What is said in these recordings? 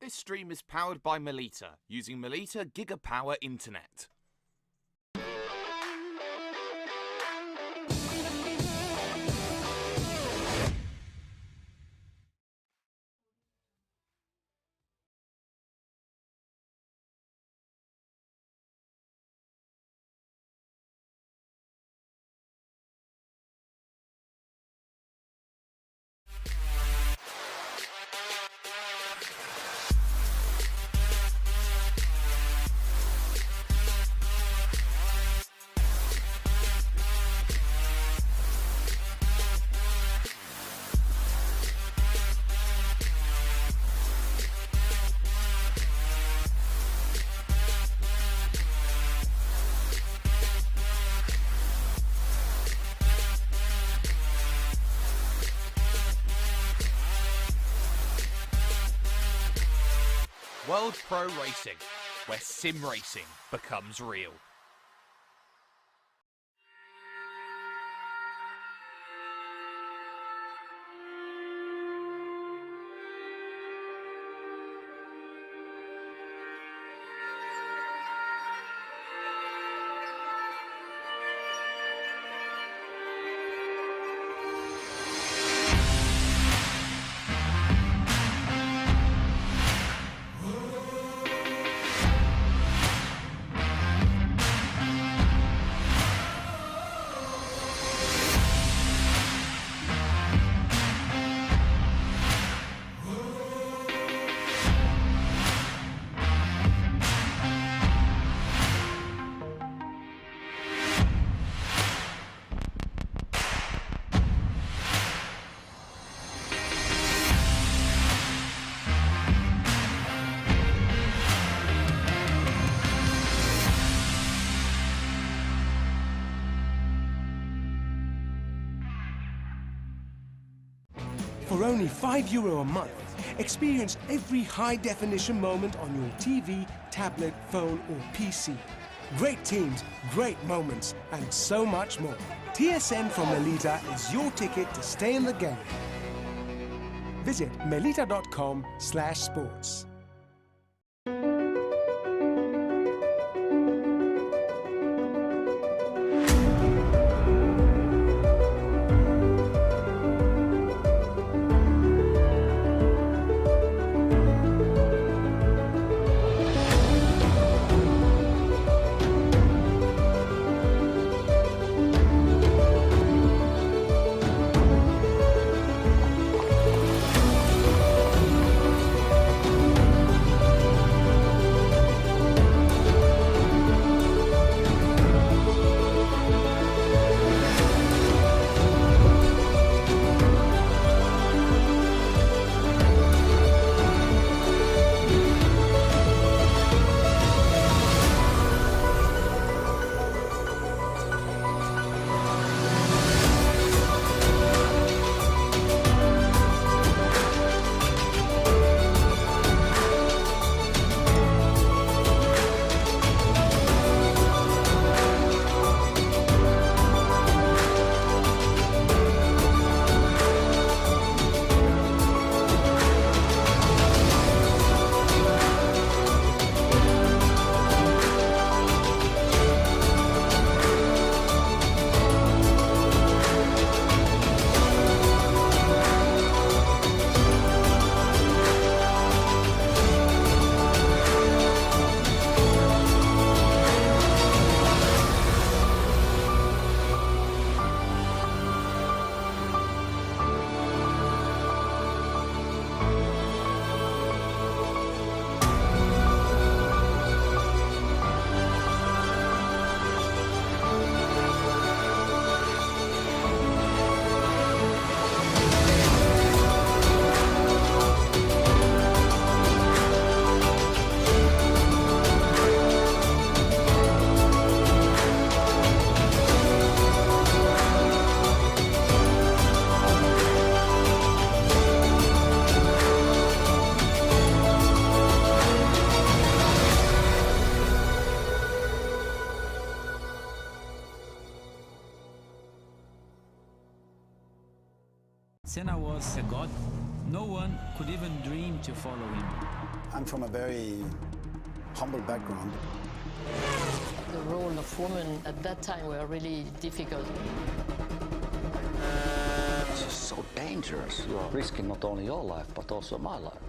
This stream is powered by Melita, using Melita Gigapower Internet. World Pro Racing, where sim racing becomes real. For only €5 a month, experience every high-definition moment on your TV, tablet, phone or PC. Great teams, great moments, and so much more. TSN from Melita is your ticket to stay in the game. Visit melita.com/sports. Senna was a god. No one could even dream to follow him. I'm from a very humble background. The role of women at that time were really difficult. This is so dangerous. You are risking not only your life, but also my life.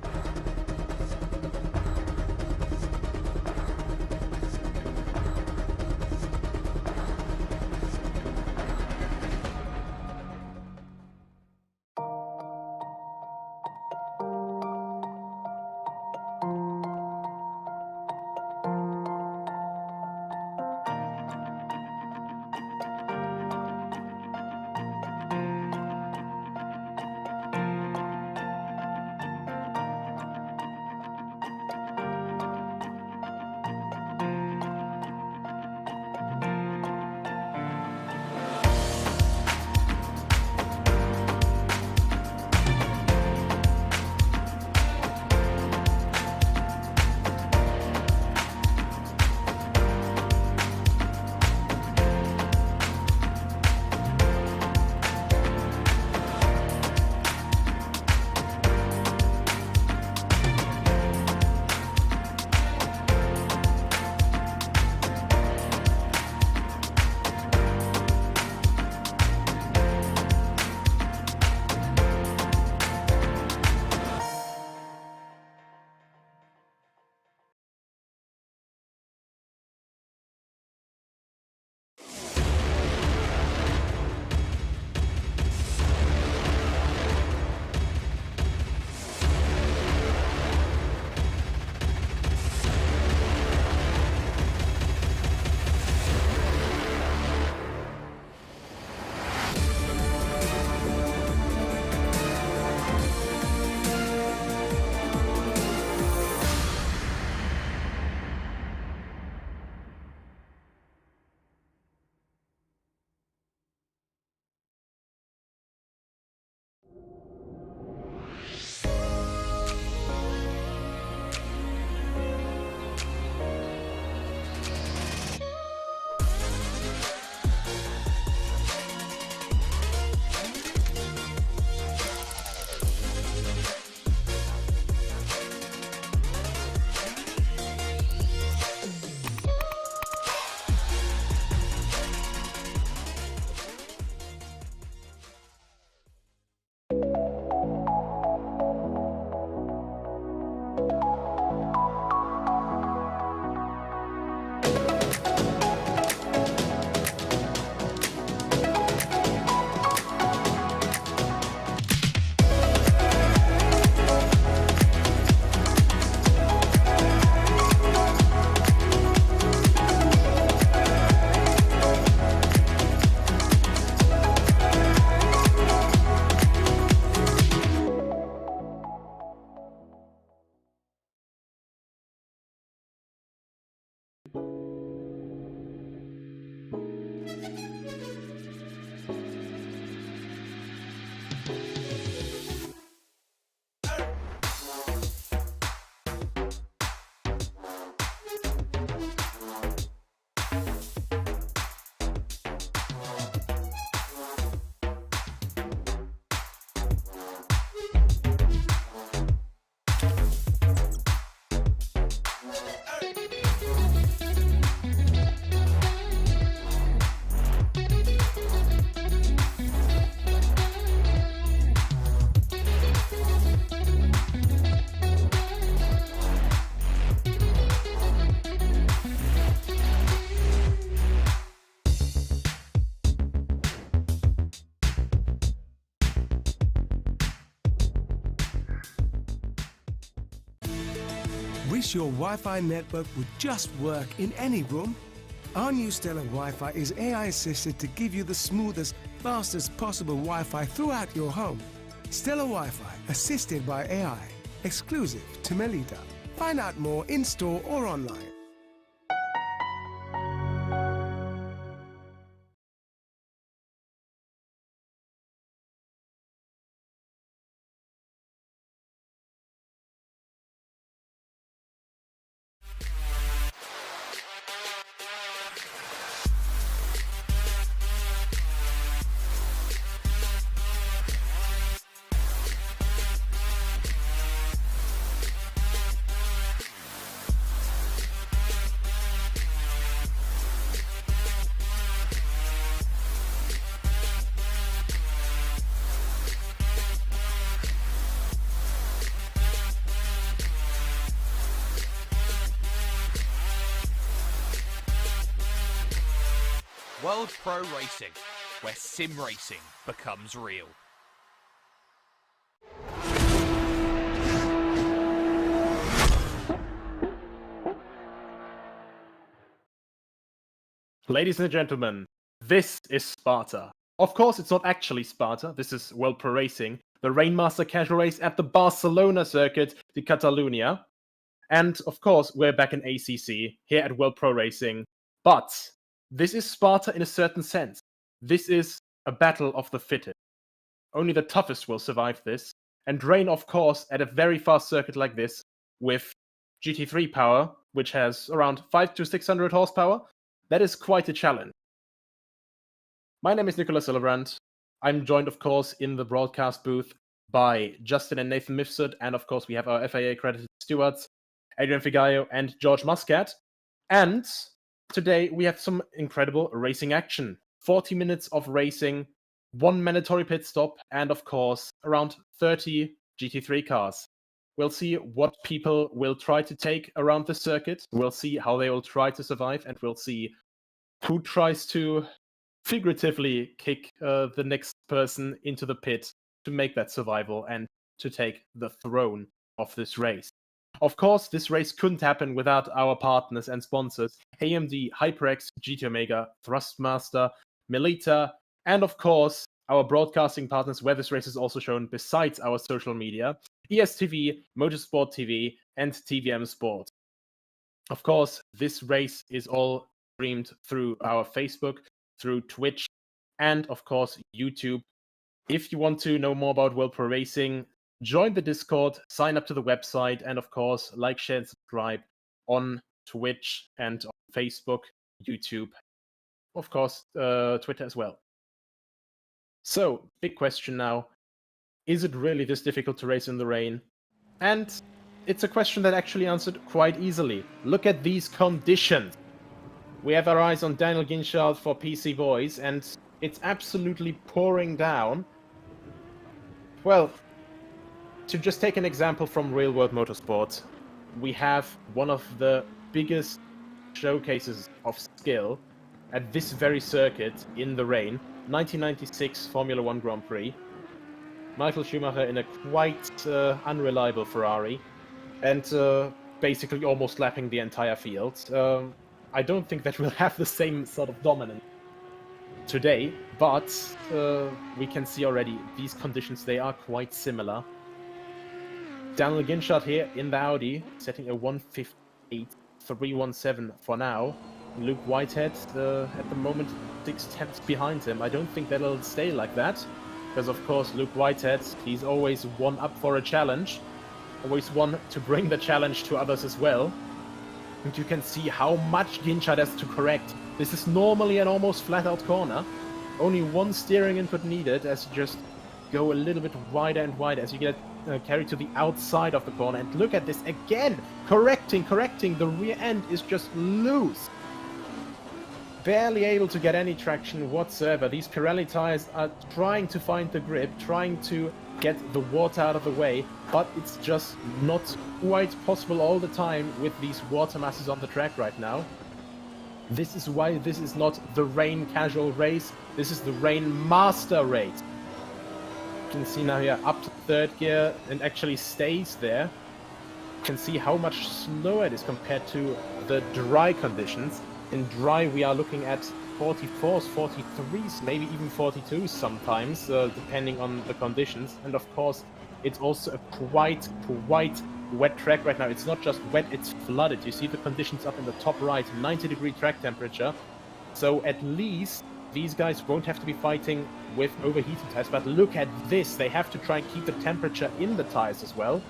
Wish your Wi-Fi network would just work in any room? Our new Stellar Wi-Fi is AI assisted to give you the smoothest, fastest possible Wi-Fi throughout your home. Stellar Wi-Fi, assisted by AI, exclusive to Melita. Find out more in-store or online. World Pro Racing, where sim racing becomes real. Ladies and gentlemen, this is Sparta. Of course, it's not actually Sparta. This is World Pro Racing, the Rainmaster Casual Race at the Barcelona circuit de Catalunya. And of course, we're back in ACC here at World Pro Racing. But this is Sparta in a certain sense. This is a battle of the fittest. Only the toughest will survive this. And Rain, of course, at a very fast circuit like this, with GT3 power, which has around 500 to 600 horsepower, that is quite a challenge. My name is Nicolas Hillebrand. I'm joined, of course, in the broadcast booth by Justin and Nathan Mifsud, and of course we have our FIA-accredited stewards, Adrian Figallo and George Muscat. And today we have some incredible racing action. 40 minutes of racing, 1 mandatory pit stop, and of course around 30 GT3 cars. We'll see what people will try to take around the circuit. We'll see how they will try to survive, and we'll see who tries to figuratively kick the next person into the pit to make that survival and to take the throne of this race. Of course, this race couldn't happen without our partners and sponsors, AMD, HyperX, GT Omega, Thrustmaster, Melita, and of course, our broadcasting partners where this race is also shown besides our social media, ESTV, Motorsport TV, and TVM Sport. Of course, this race is all streamed through our Facebook, through Twitch, and of course, YouTube. If you want to know more about World Pro Racing, join the Discord, sign up to the website, and of course, like, share, and subscribe on Twitch and on Facebook, YouTube, of course, Twitter as well. So, big question now. Is it really this difficult to race in the rain? And it's a question that actually answered quite easily. Look at these conditions. We have our eyes on Daniel Ginchard for PC Boys, and it's absolutely pouring down. Well, to just take an example from Real World Motorsport, we have one of the biggest showcases of skill at this very circuit in the rain. 1996 Formula 1 Grand Prix. Michael Schumacher in a quite unreliable Ferrari, and basically almost lapping the entire field. I don't think that we'll have the same sort of dominance today, but we can see already these conditions, they are quite similar. Daniel Ginchard here in the Audi, setting a 1:58.317 for now. Luke Whitehead at the moment 6 tenths behind him. I don't think that'll stay like that, because of course Luke Whitehead, he's always one up for a challenge, always one to bring the challenge to others as well. And you can see how much Ginchard has to correct. This is normally an almost flat-out corner. Only one steering input needed as you just go a little bit wider and wider as you get carried to the outside of the corner. And look at this again! Correcting! The rear end is just loose. Barely able to get any traction whatsoever. These Pirelli tires are trying to find the grip, trying to get the water out of the way, but it's just not quite possible all the time with these water masses on the track right now. This is why this is not the Rain Casual Race, this is the Rain Master Race. You can see now here up to third gear and actually stays there. You can see how much slower it is compared to the dry conditions. In dry we are looking at 44s, 43s, maybe even 42s sometimes, depending on the conditions. And of course, it's also a quite wet track right now. It's not just wet, it's flooded. You see the conditions up in the top right, 90-degree track temperature. So at least these guys won't have to be fighting with overheating tires. But look at this, they have to try and keep the temperature in the tires as well.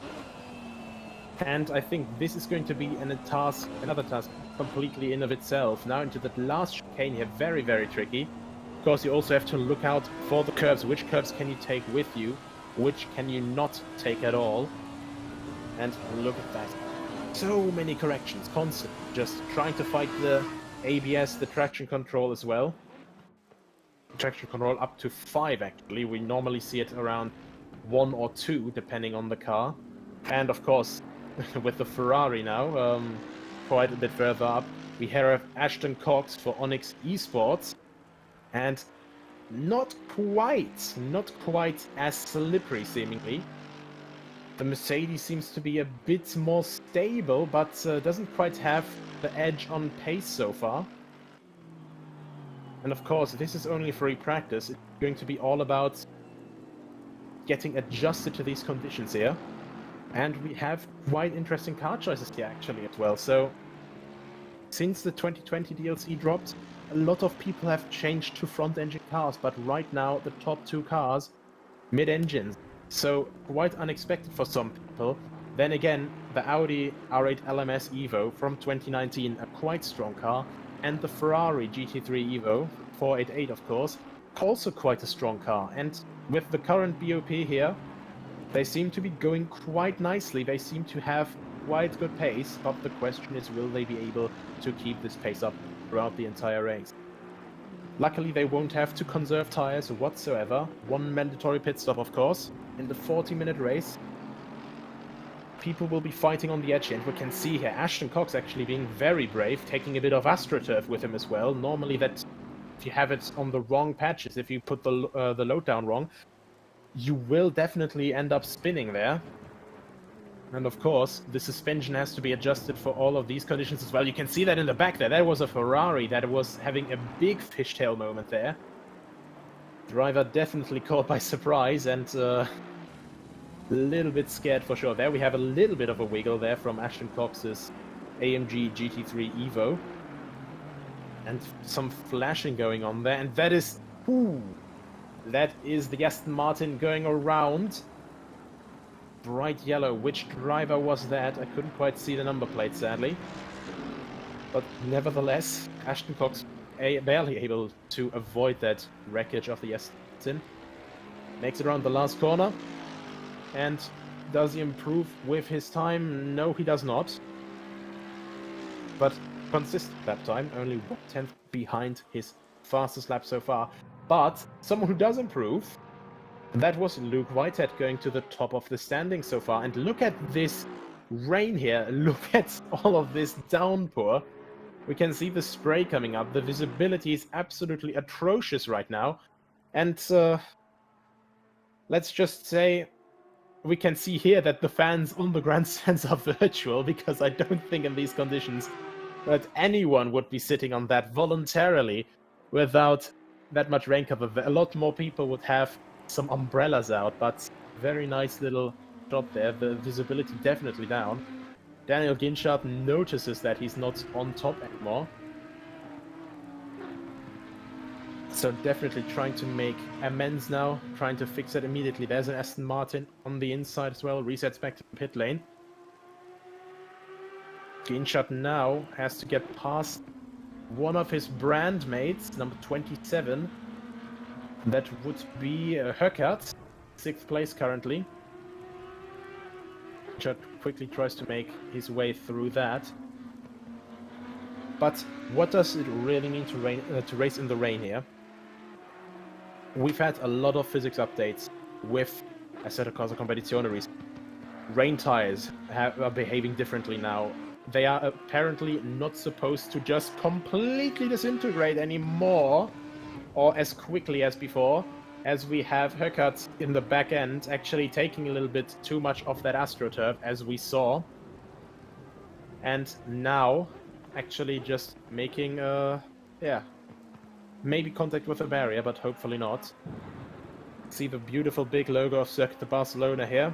And I think this is going to be another task completely in of itself. Now into that last chicane here, very tricky. Of course, you also have to look out for the curves. Which curves can you take with you? Which can you not take at all? And look at that. So many corrections, constant. Just trying to fight the ABS, the traction control as well. Traction control up to 5 actually. We normally see it around 1 or 2 depending on the car. And of course, with the Ferrari now, quite a bit further up, we have Ashton Cox for Onyx Esports. And not quite as slippery seemingly. The Mercedes seems to be a bit more stable, but doesn't quite have the edge on pace so far. And of course, this is only free practice. It's going to be all about getting adjusted to these conditions here. And we have quite interesting car choices here actually as well. So, since the 2020 DLC dropped, a lot of people have changed to front-engine cars, but right now the top two cars, mid-engines. So, quite unexpected for some people. Then again, the Audi R8 LMS Evo from 2019, a quite strong car, and the Ferrari GT3 Evo, 488 of course, also quite a strong car. And with the current BOP here, they seem to be going quite nicely. They seem to have quite good pace, but the question is, will they be able to keep this pace up throughout the entire race? Luckily, they won't have to conserve tires whatsoever. One mandatory pit stop, of course, in the 40-minute race. People will be fighting on the edge, and we can see here Ashton Cox actually being very brave, taking a bit of AstroTurf with him as well. Normally, that if you have it on the wrong patches, if you put the load down wrong, you will definitely end up spinning there. And of course, the suspension has to be adjusted for all of these conditions as well. You can see that in the back there. There was a Ferrari that was having a big fishtail moment there. Driver definitely caught by surprise and a little bit scared for sure. There we have a little bit of a wiggle there from Ashton Cox's AMG GT3 Evo. And some flashing going on there. And that is... Ooh, that is the Aston Martin going around. Bright yellow. Which driver was that? I couldn't quite see the number plate, sadly. But nevertheless, Ashton Cox barely able to avoid that wreckage of the Aston. Makes it around the last corner. And does he improve with his time? No, he does not. But consistent lap time, only 1/10 behind his fastest lap so far. But someone who does improve, that was Luke Whitehead going to the top of the standings so far. And look at this rain here. Look at all of this downpour. We can see the spray coming up. The visibility is absolutely atrocious right now. And let's just say we can see here that the fans on the grandstands are virtual, because I don't think in these conditions that anyone would be sitting on that voluntarily without that much rain cover. A lot more people would have some umbrellas out, but very nice little shot there. The visibility definitely down. Daniel Ginchard notices that he's not on top anymore. So definitely trying to make amends now, trying to fix it immediately. There's an Aston Martin on the inside as well, resets back to the pit lane. Ginchard now has to get past one of his brand mates, number 27. That would be Höckert, 6th place currently. Ginchard quickly tries to make his way through that. But what does it really mean to race in the rain here? We've had a lot of physics updates with Assetto Corsa Competizione recently. Rain tires are behaving differently now. They are apparently not supposed to just completely disintegrate anymore, or as quickly as before, as we have Höckert in the back end actually taking a little bit too much of that AstroTurf, as we saw. And now actually just making, maybe contact with a barrier, but hopefully not. See the beautiful big logo of Circuit de Barcelona here.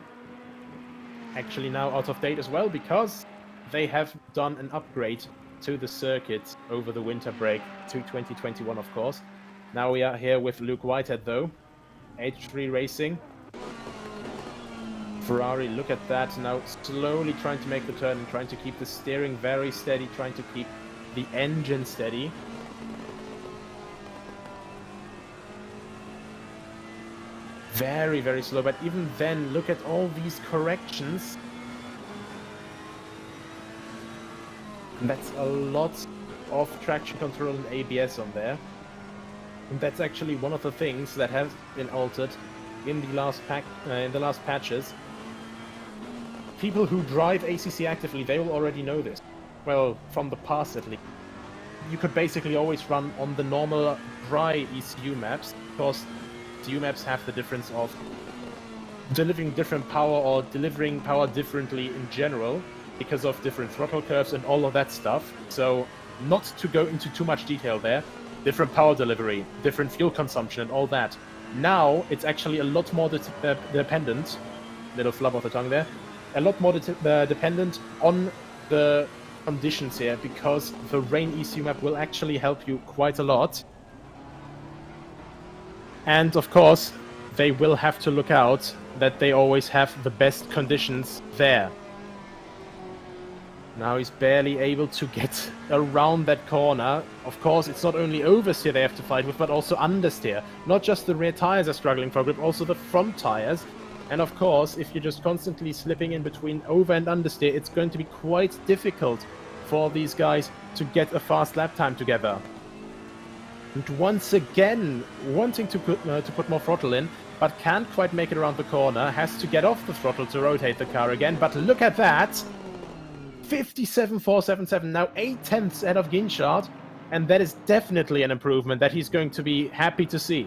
Actually now out of date as well, because they have done an upgrade to the circuit over the winter break to 2021, of course. Now we are here with Luke Whitehead though. H3 Racing. Ferrari, look at that, now slowly trying to make the turn and trying to keep the steering very steady, trying to keep the engine steady. Very, very slow, but even then, look at all these corrections. And that's a lot of traction control and ABS on there. And that's actually one of the things that has been altered in the last patches. People who drive ACC actively, they will already know this. Well, from the past at least. you could basically always run on the normal dry ECU maps, because ECU maps have the difference of delivering different power or delivering power differently in general because of different throttle curves and all of that stuff. So not to go into too much detail there, different power delivery, different fuel consumption and all that. Now it's actually a lot more dependent, little flub of the tongue there, a lot more dependent on the conditions here, because the rain ECU map will actually help you quite a lot. And of course, they will have to look out that they always have the best conditions there. Now he's barely able to get around that corner. Of course, it's not only oversteer they have to fight with, but also understeer. Not just the rear tires are struggling for grip, also the front tires. And of course, if you're just constantly slipping in between over and understeer, it's going to be quite difficult for these guys to get a fast lap time together. And once again, wanting to put more throttle in, but can't quite make it around the corner, has to get off the throttle to rotate the car again. But look at that! 57.477, now 8/10 ahead of Ginchard, and that is definitely an improvement that he's going to be happy to see.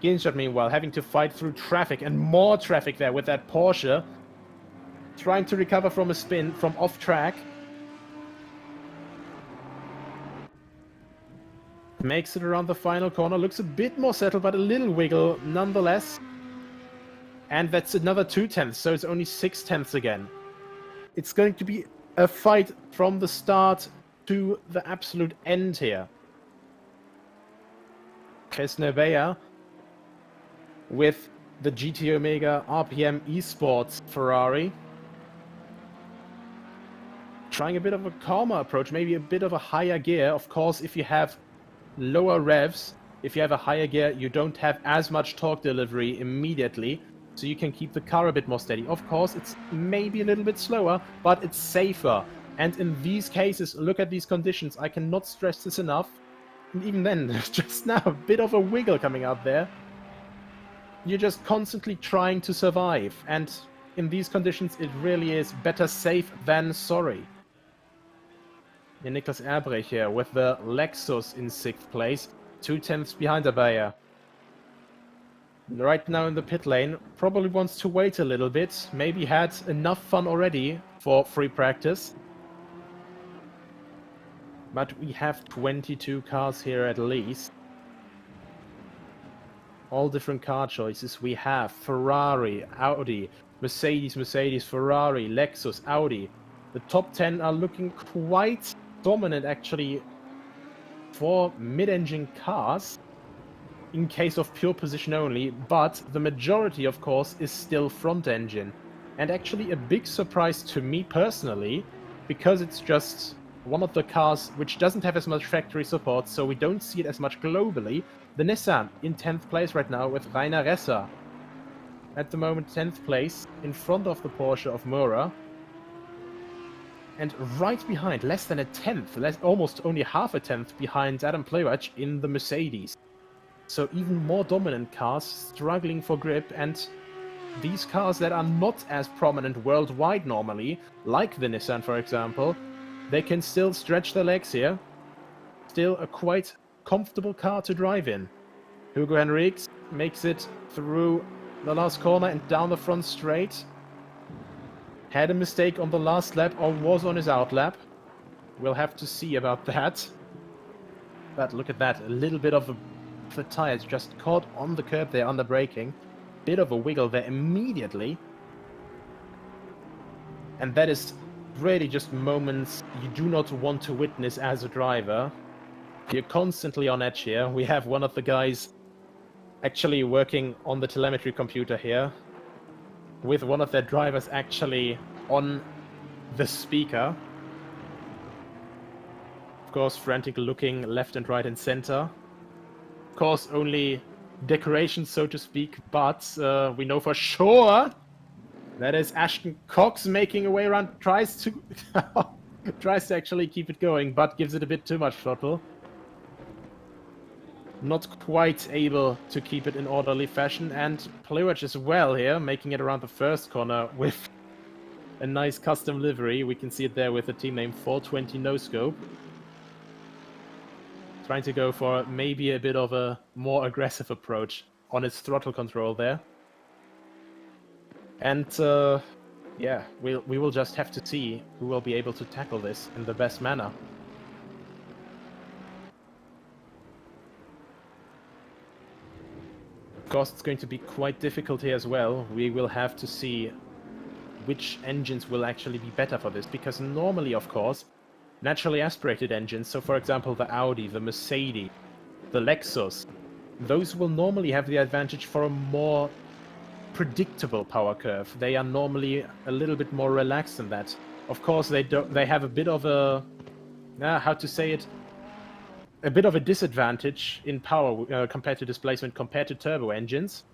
Ginchard, meanwhile, having to fight through traffic, and more traffic there with that Porsche, trying to recover from a spin from off track. Makes it around the final corner, looks a bit more settled, but a little wiggle nonetheless. And that's another 2/10, so it's only 6/10 again. It's going to be a fight from the start to the absolute end here. Kesneveya with the GT Omega RPM Esports Ferrari. Trying a bit of a calmer approach, maybe a bit of a higher gear. Of course, if you have lower revs, if you have a higher gear, you don't have as much torque delivery immediately, so you can keep the car a bit more steady. Of course, it's maybe a little bit slower, but it's safer. And in these cases, look at these conditions. I cannot stress this enough. And even then, just now, a bit of a wiggle coming out there. You're just constantly trying to survive. And in these conditions, it really is better safe than sorry. And Niklas Erbrecht here with the Lexus in 6th place, 2/10 behind Abaya. Right now in the pit lane, probably wants to wait a little bit, maybe had enough fun already for free practice. But we have 22 cars here at least. All different car choices. We have Ferrari, Audi, Mercedes, Ferrari, Lexus, Audi. The top 10 are looking quite dominant actually for mid-engine cars in case of pure position only, but the majority of course is still front engine. And actually a big surprise to me personally, because it's just one of the cars which doesn't have as much factory support, so we don't see it as much globally. The Nissan in 10th place right now with Rainer Resser. At the moment 10th place in front of the Porsche of Mura. And right behind, less than a 10th, almost only half a 10th behind Adam Plewacz in the Mercedes. So even more dominant cars struggling for grip, and these cars that are not as prominent worldwide normally, like the Nissan for example, they can still stretch their legs here. Still a quite comfortable car to drive in. Hugo Henriques makes it through the last corner and down the front straight. Had a mistake on the last lap, or was on his outlap. We'll have to see about that. But look at that, a little bit of the tires just caught on the curb there under braking. Bit of a wiggle there immediately. And that is really just moments you do not want to witness as a driver. You're constantly on edge here. We have one of the guys actually working on the telemetry computer here, with one of their drivers actually on the speaker. Of course, frantic looking left and right and center. Of course, only decorations, so to speak, but we know for sure that is Ashton Cox making a way around, tries to actually keep it going, but gives it a bit too much throttle. Not quite able to keep it in orderly fashion, and Plewacz as well here, making it around the first corner with a nice custom livery. We can see it there with the team name 420 No Scope. Trying to go for maybe a bit of a more aggressive approach on its throttle control there. And yeah, we will just have to see who will be able to tackle this in the best manner. Of course, it's going to be quite difficult here as well. We will have to see which engines will actually be better for this, because normally, of course, naturally aspirated engines, so for example the Audi, the Mercedes, the Lexus, those will normally have the advantage for a more predictable power curve. They are normally a little bit more relaxed than that. Of course, they have a bit of a, how to say it, a bit of a disadvantage in power compared to displacement, compared to turbo engines.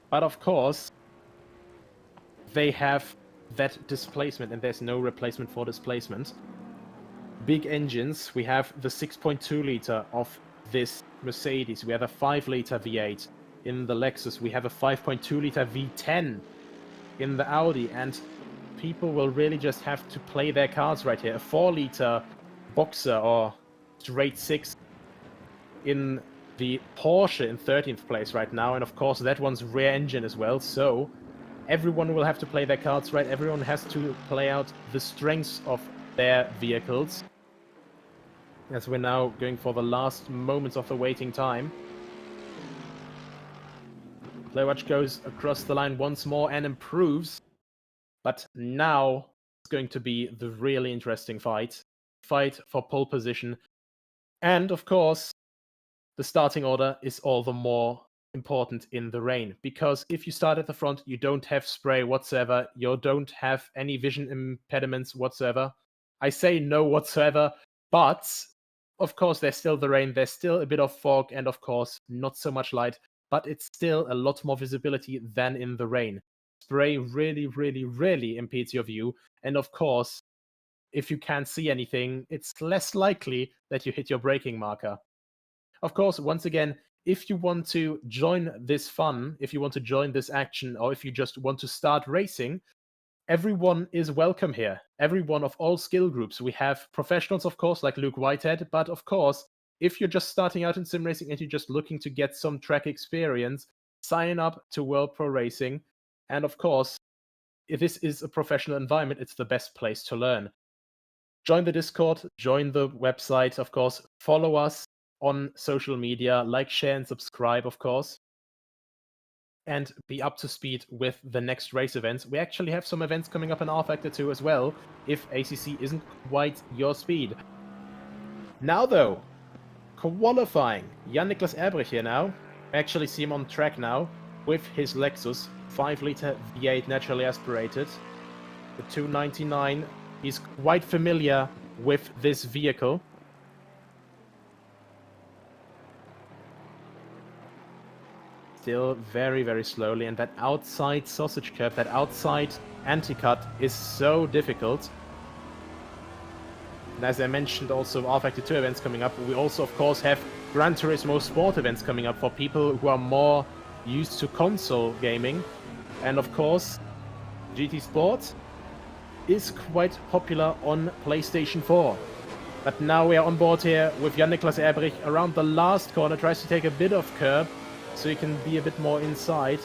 But of course, they have that displacement, and there's no replacement for displacement. Big engines, we have the 6.2 liter of this Mercedes, we have a 5 liter V8 in the Lexus, we have a 5.2 liter V10 in the Audi, and people will really just have to play their cards right here. A 4 liter Boxer or straight 6 in the Porsche in 13th place right now, and of course that one's rear engine as well, so everyone will have to play their cards right. Everyone has to play out the strengths of their vehicles. As we're now going for the last moments of the waiting time. Playwatch goes across the line once more and improves. But now it's going to be the really interesting fight. Fight for pole position. And of course, the starting order is all the more important in the rain, because if you start at the front, you don't have spray whatsoever, you don't have any vision impediments whatsoever. I say no whatsoever, but of course there's still the rain, there's still a bit of fog, and of course not so much light, but it's still a lot more visibility than in the rain. Spray really impedes your view, and of course if you can't see anything, it's less likely that you hit your braking marker. Of course, once again, if you want to join this fun, if you want to join this action, or if you just want to start racing, everyone is welcome here. Everyone of all skill groups. We have professionals, of course, like Luke Whitehead, but of course, if you're just starting out in sim racing and you're just looking to get some track experience, sign up to World Pro Racing. And of course, if this is a professional environment, it's the best place to learn. Join the Discord, join the website, of course, follow us on social media, like, share, and subscribe, of course, and be up to speed with the next race events. We actually have some events coming up in rFactor 2 as well, if ACC isn't quite your speed. Now though, qualifying. Jan-Niklas Erbrich here now. I actually see him on track now with his Lexus 5 liter V8 naturally aspirated. The 299. He's quite familiar with this vehicle. Still very slowly, and that outside sausage curve, that outside anti-cut is so difficult. And as I mentioned, also rFactor 2 events coming up. We also, of course, have Gran Turismo Sport events coming up for people who are more used to console gaming. And of course, GT Sport is quite popular on PlayStation 4. But now we are on board here with Jan-Niklas Erbrich around the last corner, tries to take a bit of curb so he can be a bit more inside.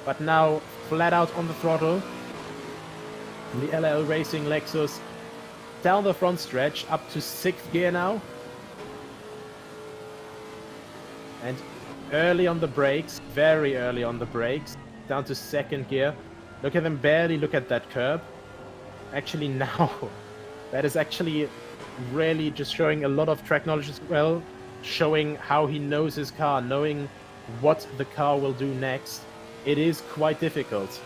But now flat out on the throttle. The LL Racing Lexus down the front stretch up to 6th gear now. And early on the brakes, very early on the brakes, down to 2nd gear. Look at them barely look at that curb. Actually now, that is actually really just showing a lot of track knowledge as well, showing how he knows his car, knowing what the car will do next. It is quite difficult.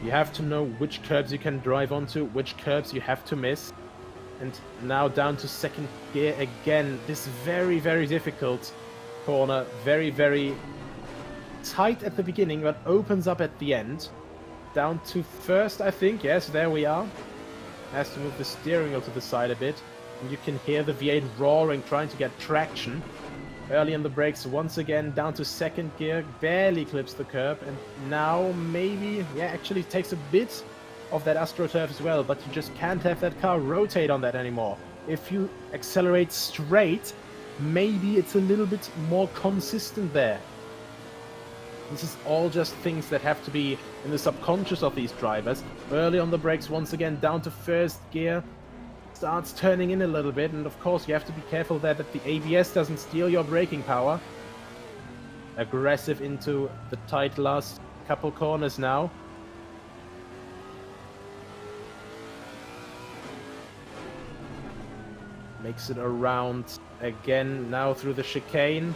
You have to know which curbs you can drive onto, which curbs you have to miss. And now down to 2nd gear again. This very difficult corner, very tight at the beginning, but opens up at the end. Down to 1st, I think. Yes, there we are. Has to move the steering wheel to the side a bit. And you can hear the V8 roaring, trying to get traction. Early on the brakes, once again, down to 2nd gear. Barely clips the curb. And now maybe, yeah, actually takes a bit of that AstroTurf as well, but you just can't have that car rotate on that anymore. If you accelerate straight, maybe it's a little bit more consistent there. This is all just things that have to be in the subconscious of these drivers. Early on the brakes, once again, down to first gear. Starts turning in a little bit, and of course you have to be careful there that the ABS doesn't steal your braking power. Aggressive into the tight last couple corners now. Makes it around again now through the chicane.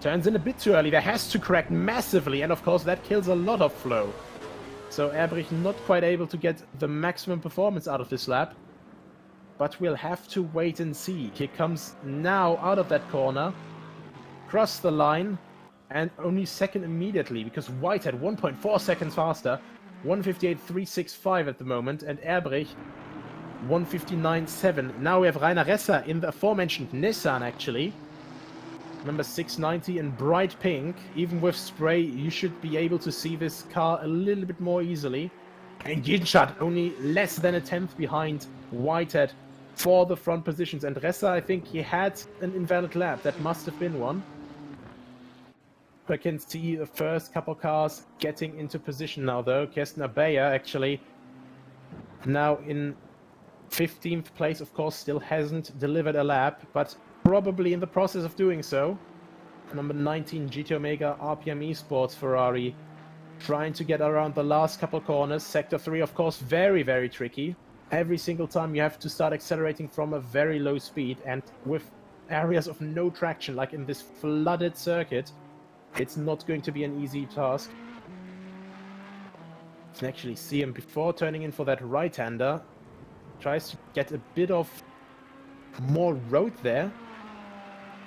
Turns in a bit too early. There has to correct massively, and of course that kills a lot of flow. So Erbrecht not quite able to get the maximum performance out of this lap. But we'll have to wait and see. He comes now out of that corner. Cross the line. And only second immediately, because Whitehead 1.4 seconds faster. 1:58.365 at the moment. And Erbrecht 1:59.7. Now we have Rainer Resser in the aforementioned Nissan actually. Number 690 in bright pink. Even with spray, you should be able to see this car a little bit more easily. And Ginchard only less than a tenth behind Whitehead for the front positions. And Resser, I think he had an invalid lap. That must have been one. I can see the first couple cars getting into position now, though. Kirsten Abeya, actually, now in 15th place, of course, still hasn't delivered a lap, but probably in the process of doing so. Number 19, GT Omega RPM Esports Ferrari, trying to get around the last couple corners. Sector 3, of course, very, very tricky. Every single time you have to start accelerating from a very low speed, and with areas of no traction, like in this flooded circuit, it's not going to be an easy task. You can actually see him before turning in for that right-hander. Tries to get a bit of more road there.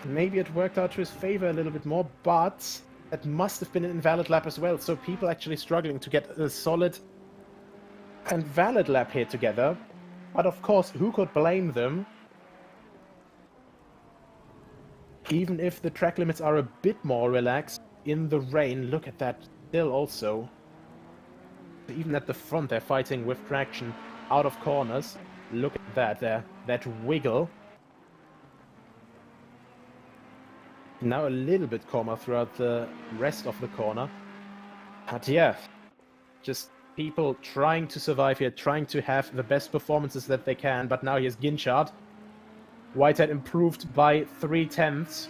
Maybe it worked out to his favor a little bit more, but it must have been an invalid lap as well. So people actually struggling to get a solid and valid lap here together. But of course, who could blame them? Even if the track limits are a bit more relaxed in the rain, look at that still also. Even at the front, they're fighting with traction out of corners. Look at that there, that wiggle. Now a little bit calmer throughout the rest of the corner. But yeah, just people trying to survive here, trying to have the best performances that they can. But now here's Ginchard. Whitehead improved by 3/10,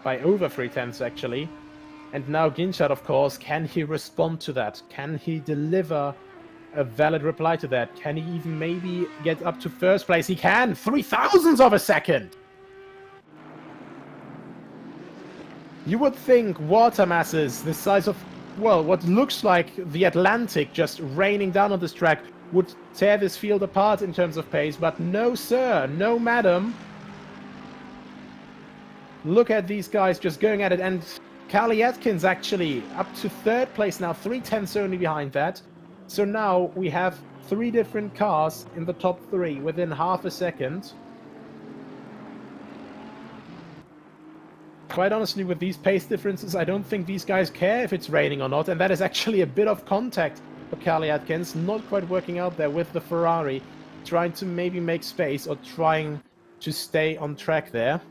by over 3/10 actually. And now Ginchard, of course, can he respond to that? Can he deliver a valid reply to that? Can he even maybe get up to first place? He can! 0.003 of a second! You would think water masses the size of, well, what looks like the Atlantic just raining down on this track would tear this field apart in terms of pace, but no sir, no madam. Look at these guys just going at it, and Carly Atkins actually up to third place now, 0.3 only behind that. So now we have 3 different cars in the top 3 within half a second. Quite honestly, with these pace differences, I don't think these guys care if it's raining or not, and that is actually a bit of contact for Carly Atkins, not quite working out there with the Ferrari, trying to maybe make space or trying to stay on track there.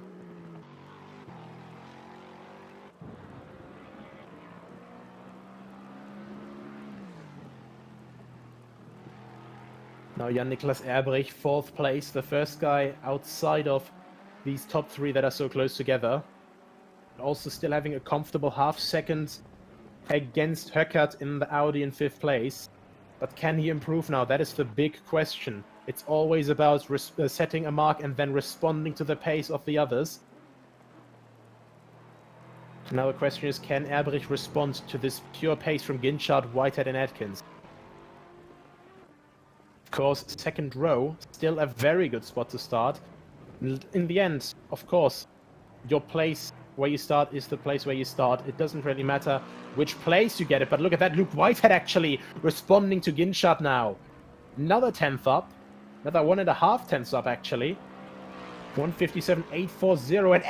Now Jan-Niklas Erbrecht, 4th place, the first guy outside of these top 3 that are so close together. Also still having a comfortable half-second against Höckert in the Audi in 5th place. But can he improve now? That is the big question. It's always about setting a mark and then responding to the pace of the others. Now the question is, can Erbrecht respond to this pure pace from Ginchard, Whitehead and Atkins? Of course, second row, still a very good spot to start. In the end, of course, your place where you start is the place where you start. It doesn't really matter which place you get it, but look at that, Luke Whitehead actually responding to Ginchard now. Another 10th up, another 1.5 tenths up actually. 1:57.840, and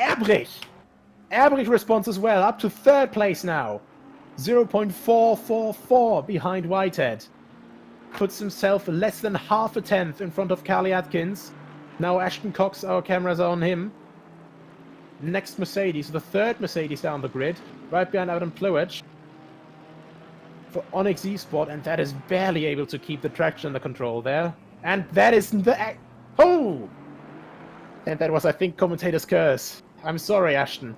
Erbrecht responds as well, up to 3rd place now. 0.444 behind Whitehead. Puts himself less than half a tenth in front of Carly Atkins. Now Ashton Cox, our cameras are on him. Next Mercedes, the third Mercedes down the grid, right behind Adam Plewich for Onyx Esport, and that is barely able to keep the traction under control there. And that is the... Oh! And that was, I think, commentator's curse. I'm sorry, Ashton.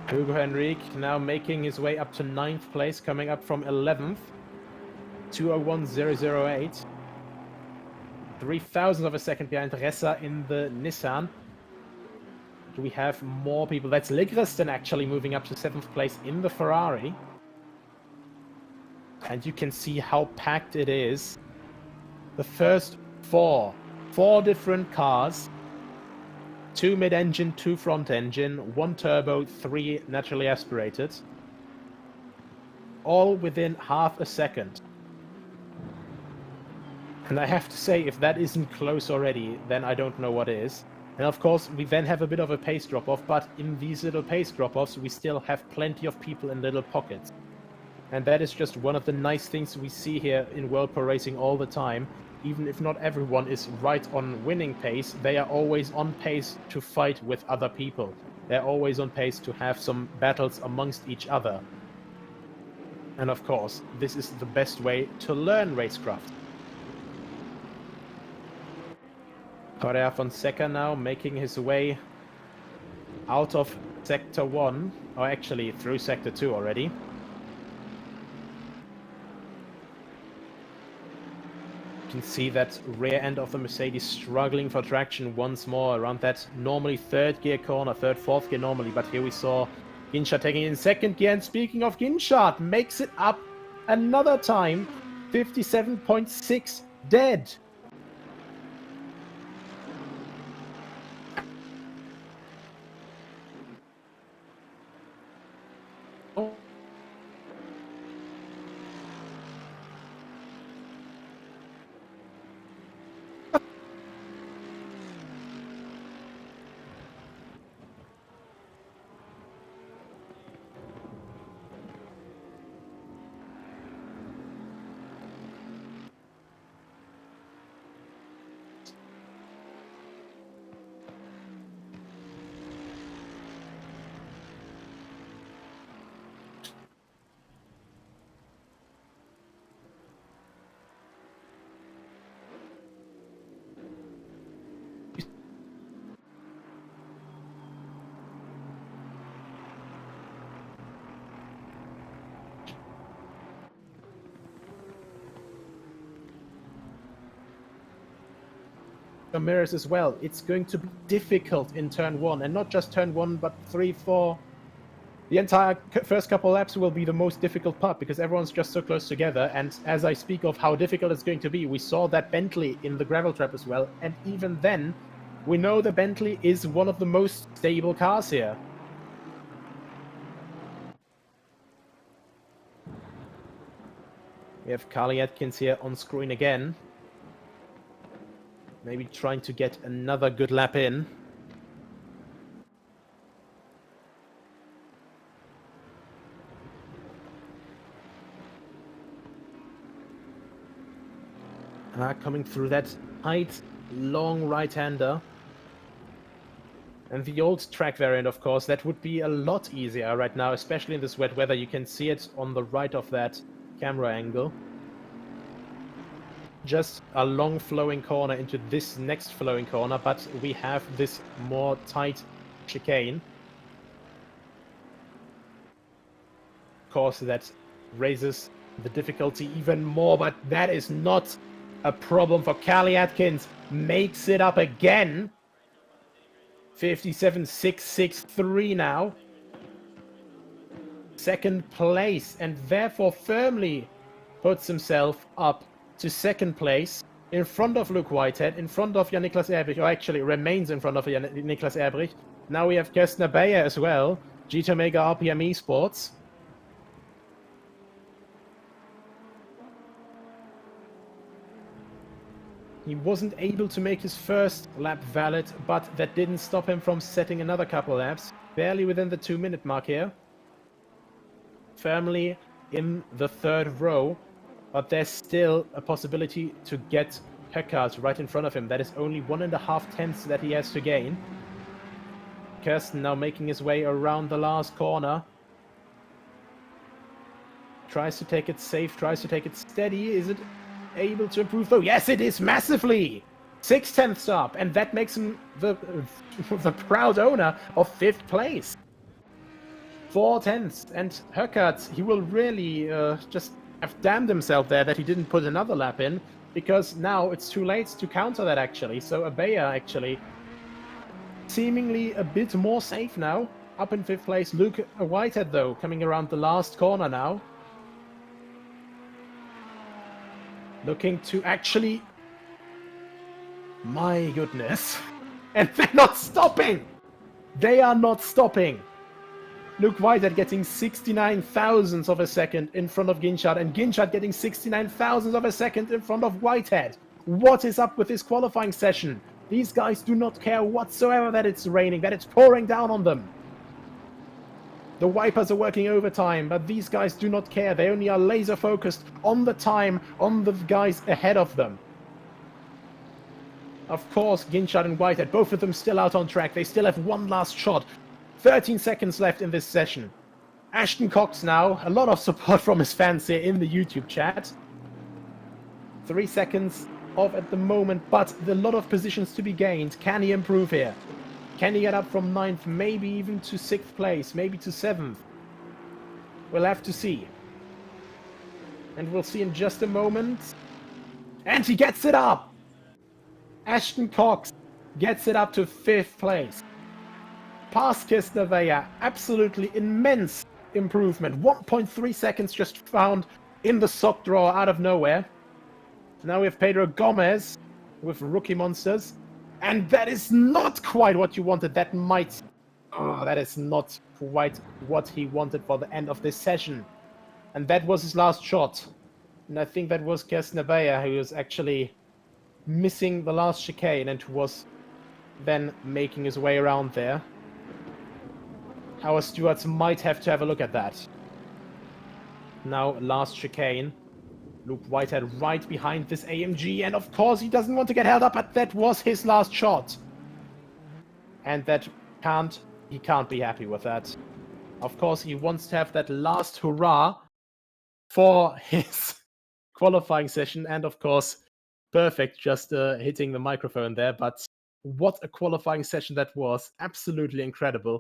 Hugo Henrique now making his way up to 9th place, coming up from 11th. 2:01.008. 3,000 of a second behind Ressa in the Nissan. Do we have more people? That's Ligreston actually moving up to 7th place in the Ferrari. And you can see how packed it is. The first four different cars. 2 mid-engine, 2 front-engine, 1 turbo, 3 naturally aspirated. All within half a second. And I have to say, if that isn't close already, then I don't know what is. And of course, we then have a bit of a pace drop-off, but in these little pace drop-offs, we still have plenty of people in little pockets. And that is just one of the nice things we see here in World Pro Racing all the time. Even if not everyone is right on winning pace, they are always on pace to fight with other people. They're always on pace to have some battles amongst each other. And of course, this is the best way to learn racecraft. Correa Fonseca now making his way out of Sector 1, or actually through Sector 2 already. You can see that rear end of the Mercedes struggling for traction once more around that normally third gear corner, fourth gear normally, but here we saw Ginchard taking in second gear, and speaking of Ginchard, makes it up another time, 57.6 dead. Mirrors as well. It's going to be difficult in turn 1, and not just turn 1, but 3, 4. The entire first couple laps will be the most difficult part because everyone's just so close together. And as I speak of how difficult it's going to be, we saw that Bentley in the gravel trap as well. And even then, we know the Bentley is one of the most stable cars here. We have Carly Atkins here on screen again. Maybe trying to get another good lap in. Coming through that tight, long right-hander. And the old track variant, of course, that would be a lot easier right now, especially in this wet weather. You can see it on the right of that camera angle. Just a long flowing corner into this next flowing corner, but we have this more tight chicane. Of course, that raises the difficulty even more, but that is not a problem for Carly Atkins. Makes it up again. 57.663 now. Second place, and therefore firmly puts himself up to second place, in front of Luke Whitehead, in front of Jan-Niklas Erbrich, or actually remains in front of Jan-Niklas Erbrich. Now we have Kerstner Bayer as well, GT Omega RPM Esports. He wasn't able to make his first lap valid, but that didn't stop him from setting another couple laps. Barely within the 2-minute mark here. Firmly in the third row, but there's still a possibility to get Höckert right in front of him. That is only 1.5 tenths that he has to gain. Kirsten now making his way around the last corner. Tries to take it safe, tries to take it steady. Is it able to improve though? Yes, it is massively! 6 tenths up, and that makes him the proud owner of 5th place. 4 tenths, and Höckert, he will really just have damned himself there that he didn't put another lap in, because now it's too late to counter that actually. So Abea actually seemingly a bit more safe now, up in 5th place. Luke Whitehead though, coming around the last corner now. Looking to actually... My goodness. And they're not stopping! They are not stopping! Luke Whitehead getting 69 thousandths of a second in front of Ginchard, and Ginchard getting 69 thousandths of a second in front of Whitehead. What is up with this qualifying session? These guys do not care whatsoever that it's raining, that it's pouring down on them. The wipers are working overtime, but these guys do not care. They only are laser focused on the time, on the guys ahead of them. Of course, Ginchard and Whitehead, both of them still out on track. They still have one last shot. 13 seconds left in this session. Ashton Cox now, a lot of support from his fans here in the YouTube chat. 3 seconds off at the moment, but a lot of positions to be gained. Can he improve here? Can he get up from 9th, maybe even to 6th place, maybe to 7th? We'll have to see. And we'll see in just a moment. And he gets it up! Ashton Cox gets it up to 5th place. Past Kirsten Abea, absolutely immense improvement. 1.3 seconds just found in the sock drawer out of nowhere. Now we have Pedro Gomez with Rookie Monsters. And that is not quite what you wanted. That might... Oh, that is not quite what he wanted for the end of this session. And that was his last shot. And I think that was Kirsten Abea who was actually missing the last chicane and who was then making his way around there. Our stewards might have to have a look at that. Now, last chicane. Luke Whitehead right behind this AMG, and of course he doesn't want to get held up, but that was his last shot. And that he can't be happy with that. Of course, he wants to have that last hurrah for his qualifying session, and of course, perfect, just hitting the microphone there, but what a qualifying session that was. Absolutely incredible.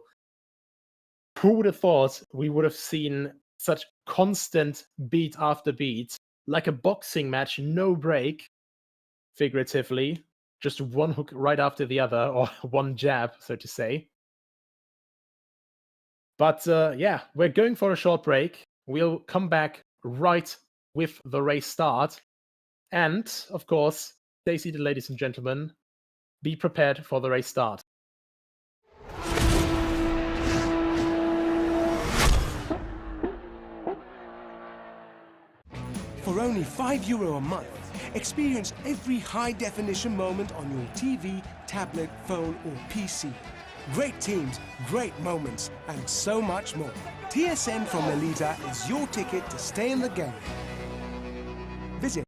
Who would have thought we would have seen such constant beat after beat, like a boxing match, no break, figuratively, just one hook right after the other, or one jab, so to say. But yeah, we're going for a short break. We'll come back right with the race start. And, of course, stay seated, ladies and gentlemen. Be prepared for the race start. For only €5 a month, experience every high-definition moment on your TV, tablet, phone or PC. Great teams, great moments, and so much more. TSN from Elita is your ticket to stay in the game. Visit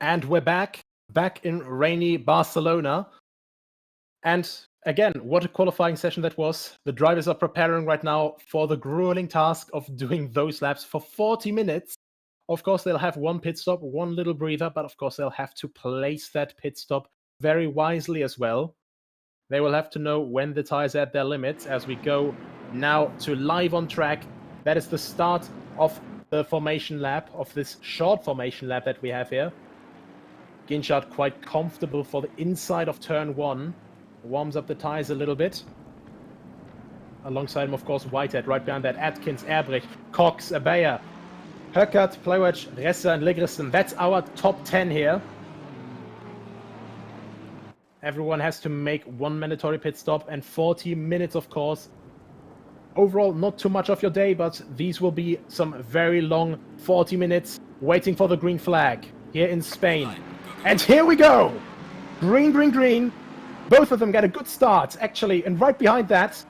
And we're back in rainy Barcelona. And again, what a qualifying session that was. The drivers are preparing right now for the grueling task of doing those laps for 40 minutes. Of course, they'll have one pit stop, one little breather, but of course, they'll have to place that pit stop very wisely as well. They will have to know when the tires are at their limits as we go now to live on track. That is the start of the formation lap, of this short formation lap that we have here. Ginchard quite comfortable for the inside of turn 1. Warms up the tires a little bit. Alongside him, of course, Whitehead. Right behind that, Atkins, Erbrecht, Cox, Abaya, Höckert, Plowich, Ressa, and Ligriston. That's our top 10 here. Everyone has to make one mandatory pit stop and 40 minutes, of course. Overall, not too much of your day, but these will be some very long 40 minutes waiting for the green flag here in Spain. And here we go! Green, green, green. Both of them get a good start, actually. And right behind that,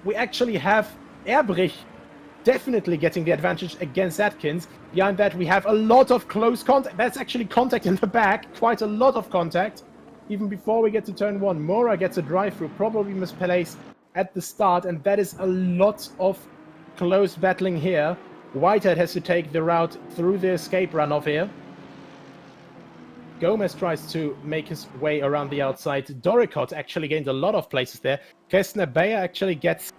we actually have Erbrecht definitely getting the advantage against Atkins. Behind that, we have a lot of close contact. That's actually contact in the back. Quite a lot of contact. Even before we get to turn 1, Mora gets a drive-through, probably misplaced at the start. And that is a lot of close battling here. Whitehead has to take the route through the escape runoff here. Gomez tries to make his way around the outside. Doricott actually gained a lot of places there. Kestner Bayer actually gets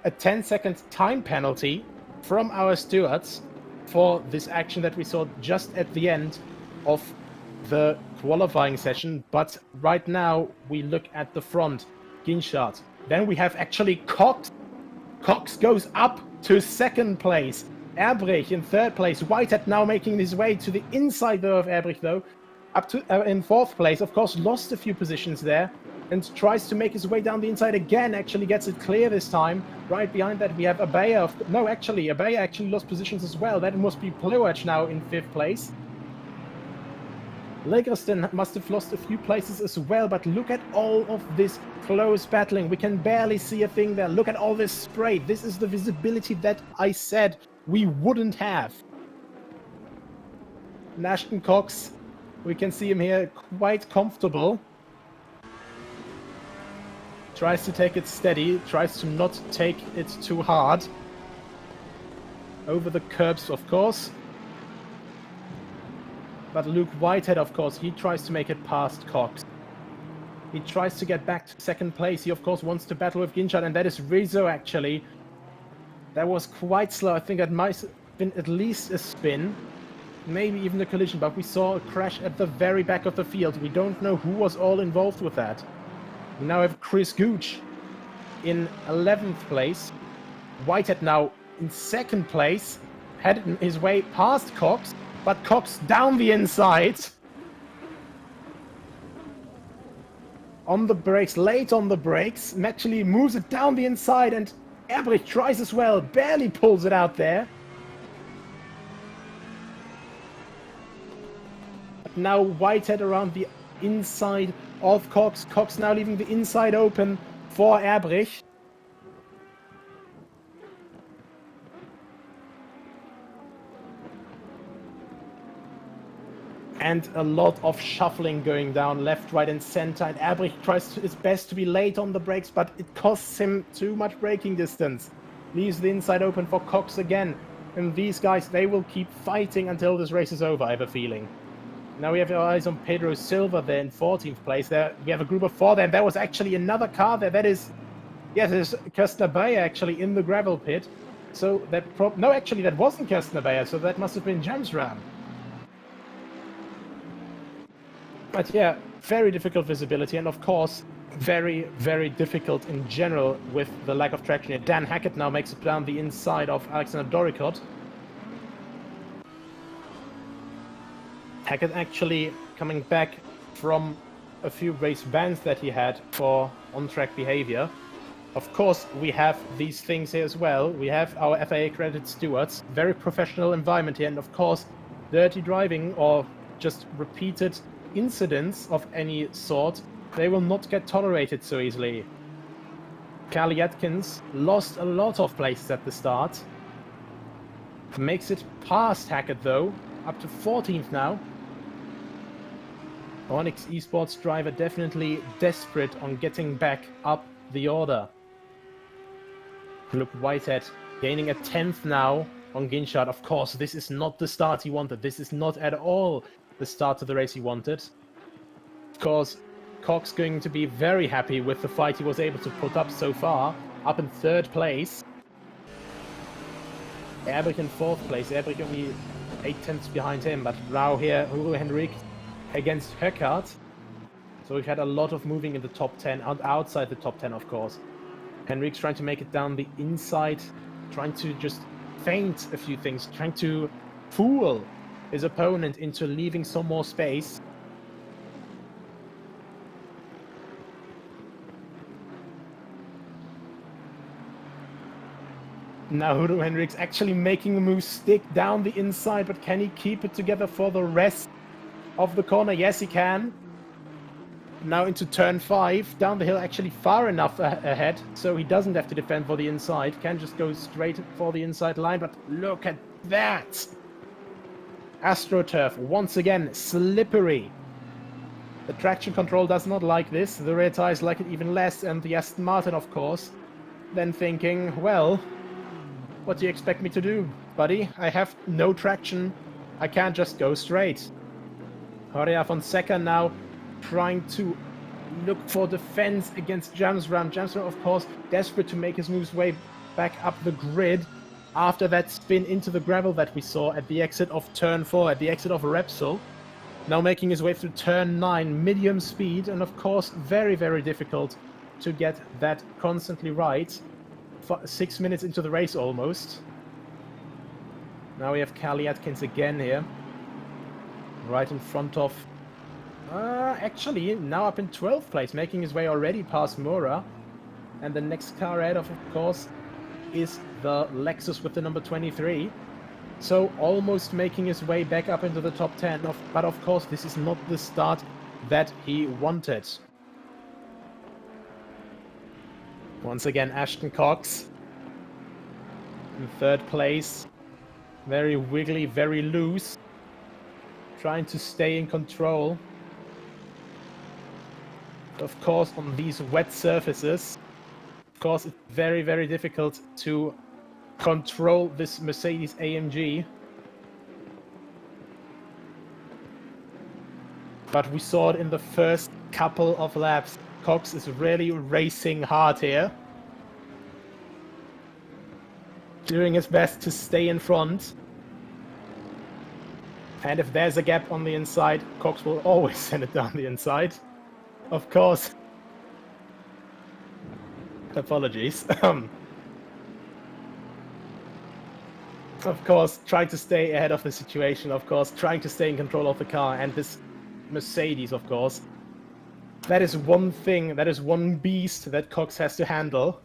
a 10-second time penalty from our stewards for this action that we saw just at the end of the qualifying session. But right now, we look at the front. Ginchard. Then we have actually Cox. Cox goes up to 2nd place. Erbrecht in 3rd place. Whitehead now making his way to the inside though of Erbrecht though. Up to in 4th place, of course, lost a few positions there and tries to make his way down the inside again. Actually gets it clear this time. Right behind that, we have Abaya. No, actually, Abaya actually lost positions as well. That must be Plewach now in 5th place. Legriston must have lost a few places as well, but look at all of this close battling. We can barely see a thing there. Look at all this spray. This is the visibility that I said we wouldn't have. Ashton Cox. We can see him here quite comfortable. Tries to take it steady, tries to not take it too hard. Over the curbs, of course. But Luke Whitehead, of course, he tries to make it past Cox. He tries to get back to 2nd place. He, of course, wants to battle with Ginchard, and that is Rizzo, actually. That was quite slow. I think that might have been at least a spin. Maybe even a collision, but we saw a crash at the very back of the field. We don't know who was all involved with that. We now have Chris Gooch in 11th place. Whitehead now in 2nd place, headed his way past Cox, but Cox down the inside. On the brakes, late on the brakes, actually moves it down the inside, and Erbrecht tries as well, barely pulls it out there. Now Whitehead around the inside of Cox. Cox now leaving the inside open for Erbrecht. And a lot of shuffling going down left, right and center. And Erbrecht tries his best to be late on the brakes, but it costs him too much braking distance. Leaves the inside open for Cox again. And these guys, they will keep fighting until this race is over, I have a feeling. Now we have our eyes on Pedro Silva there in 14th place. There we have a group of 4 there. And there was actually another car there. That is, yes, there's Kestner Bayer actually in the gravel pit. So that no, actually that wasn't Kestner Bayer. So that must have been James Ram. But yeah, very difficult visibility, and of course, very, very difficult in general with the lack of traction here. Dan Hackett now makes it down the inside of Alexander Doricott. Hackett actually coming back from a few race bans that he had for on-track behavior. Of course, we have these things here as well. We have our FIA-accredited stewards, very professional environment here, and of course, dirty driving or just repeated incidents of any sort, they will not get tolerated so easily. Carly Atkins lost a lot of places at the start. Makes it past Hackett though, up to 14th now. Onyx Esports driver definitely desperate on getting back up the order. Look, Whitehead gaining a 10th now on Ginchard. Of course, this is not the start he wanted. This is not at all the start of the race he wanted. Of course, Cox going to be very happy with the fight he was able to put up so far. Up in 3rd place. Erbrich in 4th place. Erbrich only 8/10 behind him. But now here, Hugo Henrik against Höckert. So we've had a lot of moving in the top 10 and outside the top 10, of course. Henrik's trying to make it down the inside, trying to just feint a few things, trying to fool his opponent into leaving some more space. Now Udo Henrik's actually making the move stick down the inside, but can he keep it together for the rest of the corner? Yes, he can. Now into turn 5, down the hill, actually far enough ahead, so he doesn't have to defend for the inside. Can just go straight for the inside line, but look at that! AstroTurf, once again, slippery. The traction control does not like this, the rear tires like it even less, and the Aston Martin, of course, then thinking, well, what do you expect me to do, buddy? I have no traction, I can't just go straight. Horia Fonseca now trying to look for defense against Jamsram. Jamsram, of course, desperate to make his moves way back up the grid after that spin into the gravel that we saw at the exit of turn 4, at the exit of Repsol. Now making his way through turn 9, medium speed, and of course very, very difficult to get that constantly right. 6 minutes into the race almost. Now we have Callie Atkins again here, right in front of actually now up in 12th place, making his way already past Mura. And the next car ahead of course is the Lexus with the number 23. So almost making his way back up into the top 10, but of course this is not the start that he wanted. Once again, Ashton Cox in 3rd place. Very wiggly, very loose. Trying to stay in control. Of course, on these wet surfaces, of course, it's very, very difficult to control this Mercedes AMG. But we saw it in the first couple of laps. Cox is really racing hard here. Doing his best to stay in front. And if there's a gap on the inside, Cox will always send it down the inside. Of course. Apologies. Of course, trying to stay ahead of the situation, of course, trying to stay in control of the car, and this Mercedes, of course. That is one thing, that is one beast that Cox has to handle.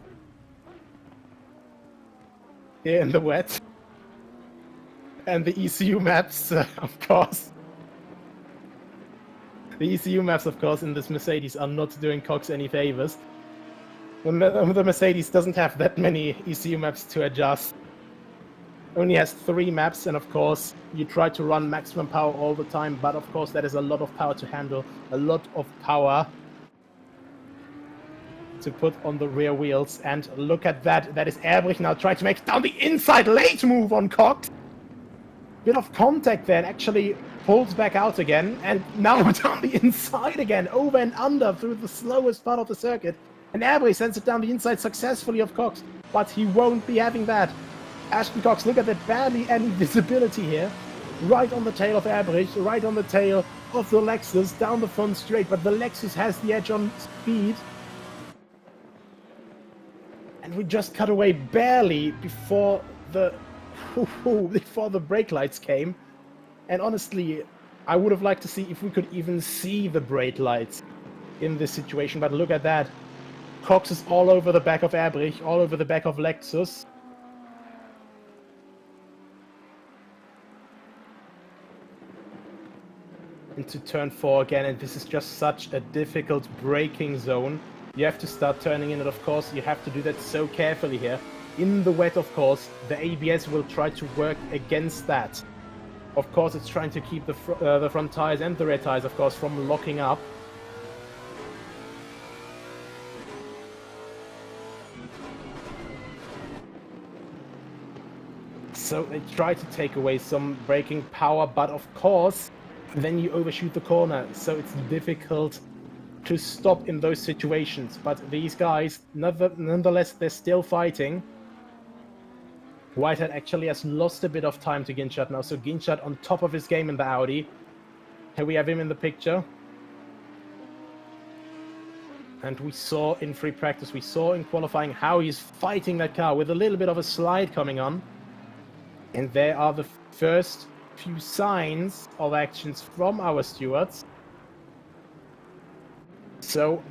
Here in the wet. And the ECU maps, of course. The ECU maps, of course, in this Mercedes are not doing Cox any favors. The Mercedes doesn't have that many ECU maps to adjust. Only has 3 maps, and of course, you try to run maximum power all the time, but of course that is a lot of power to handle, a lot of power to put on the rear wheels. And look at that, that is Erbrich now trying to make it down the inside, late move on Cox. Bit of contact there, and actually pulls back out again, and now down the inside again, over and under through the slowest part of the circuit. And Erbrich sends it down the inside successfully of Cox, but he won't be having that. Ashton Cox, look at that, barely any visibility here. Right on the tail of Erbrich, right on the tail of the Lexus, down the front straight, but the Lexus has the edge on speed. And we just cut away barely before the brake lights came. And honestly, I would have liked to see if we could even see the brake lights in this situation, but look at that. Cox is all over the back of Erbrich, all over the back of Lexus. Into turn 4 again, and this is just such a difficult braking zone. You have to start turning in, and of course you have to do that so carefully here. In the wet, of course, the ABS will try to work against that. Of course, it's trying to keep the front tires and the rear tires, of course, from locking up. So they try to take away some braking power, but of course, then you overshoot the corner. So it's difficult to stop in those situations. But these guys, nonetheless, they're still fighting. Whitehead actually has lost a bit of time to Ginchard now. So Ginchard on top of his game in the Audi. Here we have him in the picture. And we saw in free practice, we saw in qualifying how he's fighting that car with a little bit of a slide coming on. And there are the first few signs of actions from our stewards. So,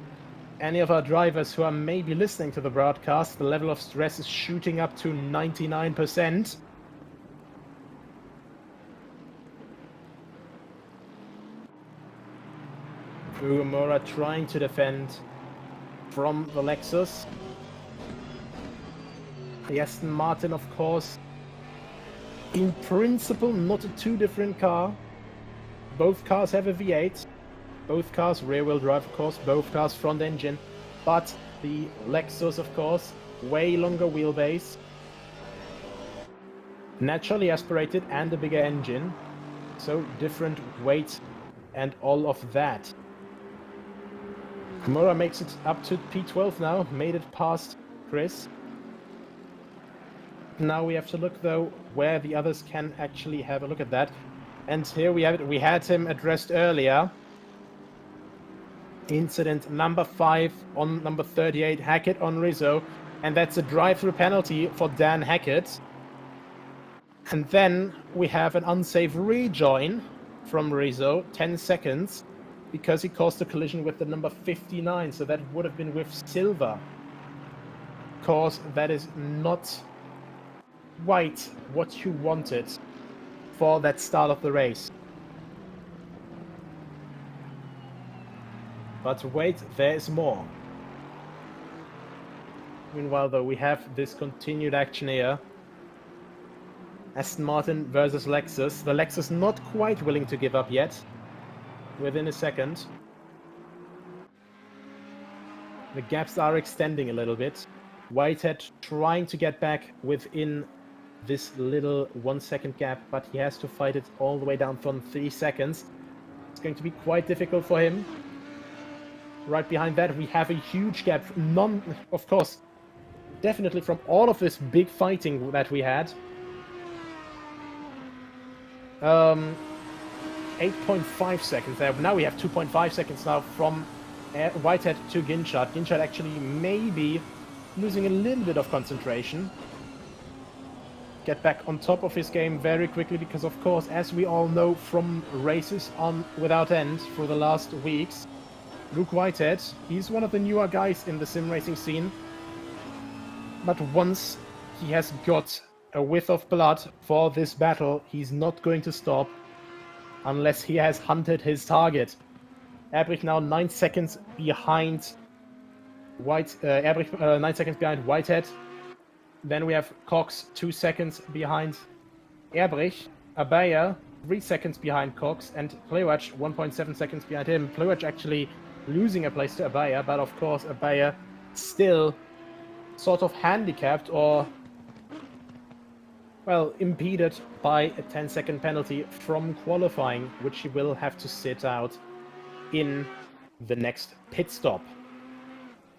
any of our drivers who are maybe listening to the broadcast, the level of stress is shooting up to 99%. Uemura trying to defend from the Lexus. The Aston Martin, of course, in principle, not a too different car. Both cars have a V8. Both cars rear-wheel drive, of course. Both cars front engine. But the Lexus, of course, way longer wheelbase. Naturally aspirated and a bigger engine. So different weight and all of that. Uemura makes it up to P12 now. Made it past Chris. Now we have to look, though, where the others can actually have a look at that. And here we have it. We had him addressed earlier. Incident number 5 on number 38, Hackett on Rizzo. And that's a drive-through penalty for Dan Hackett. And then we have an unsafe rejoin from Rizzo, 10 seconds, because he caused a collision with the number 59. So that would have been with Silva. Of course, that is not quite what you wanted for that start of the race. But wait, there is more. Meanwhile, though, we have this continued action here. Aston Martin versus Lexus. The Lexus not quite willing to give up yet. Within a second. The gaps are extending a little bit. Whitehead trying to get back within this little 1 second gap, but he has to fight it all the way down from 3 seconds. It's going to be quite difficult for him. Right behind that, we have a huge gap. Of course, definitely from all of this big fighting that we had. 8.5 seconds there. Now we have 2.5 seconds now from Whitehead to Ginchard. Ginchard actually maybe losing a little bit of concentration. Get back on top of his game very quickly because, of course, as we all know from races on without end for the last weeks, Luke Whitehead, he's one of the newer guys in the sim racing scene. But once he has got a whiff of blood for this battle, he's not going to stop unless he has hunted his target. Ehrbrich now 9 seconds behind Ehrbrich 9 seconds behind Whitehead. Then we have Cox 2 seconds behind Ehrbrich. Abaya 3 seconds behind Cox, and Plewac 1.7 seconds behind him. Plewac actually losing a place to Abaya, but of course Abaya still sort of handicapped or, well, impeded by a 10-second penalty from qualifying, which he will have to sit out in the next pit stop.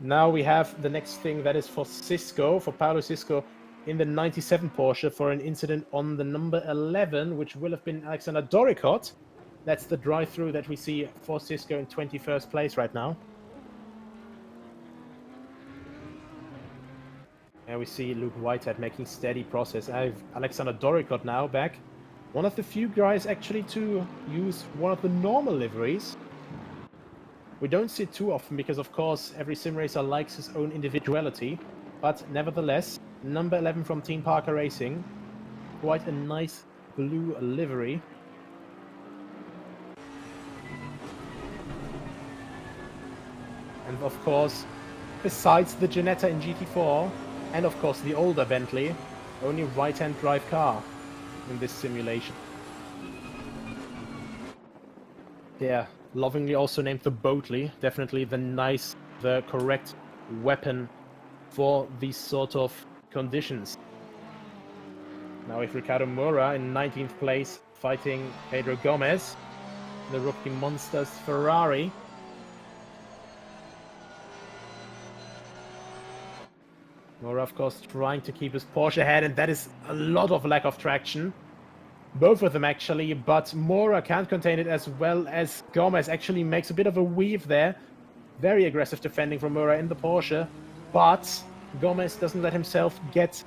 Now we have the next thing that is for Cisco, for Paulo Cisco in the 97 Porsche for an incident on the number 11, which will have been Alexander Doricott. That's the drive-through that we see for Cisco in 21st place right now. And we see Luke Whitehead making steady progress. I have Alexander Doricott now back. One of the few guys actually to use one of the normal liveries. We don't see it too often because, of course, every sim racer likes his own individuality. But nevertheless, number 11 from Team Parker Racing. Quite a nice blue livery. And of course, besides the Ginetta in GT4, and of course the older Bentley, only right-hand drive car in this simulation. Yeah, lovingly also named the Boatley. Definitely the correct weapon for these sort of conditions. Now with Ricardo Moura in 19th place, fighting Pedro Gomez, the rookie monster's Ferrari. Moura, of course, trying to keep his Porsche ahead, and that is a lot of lack of traction. Both of them, actually, but Moura can't contain it as well as Gomez. Actually makes a bit of a weave there. Very aggressive defending from Moura in the Porsche, but Gomez doesn't let himself get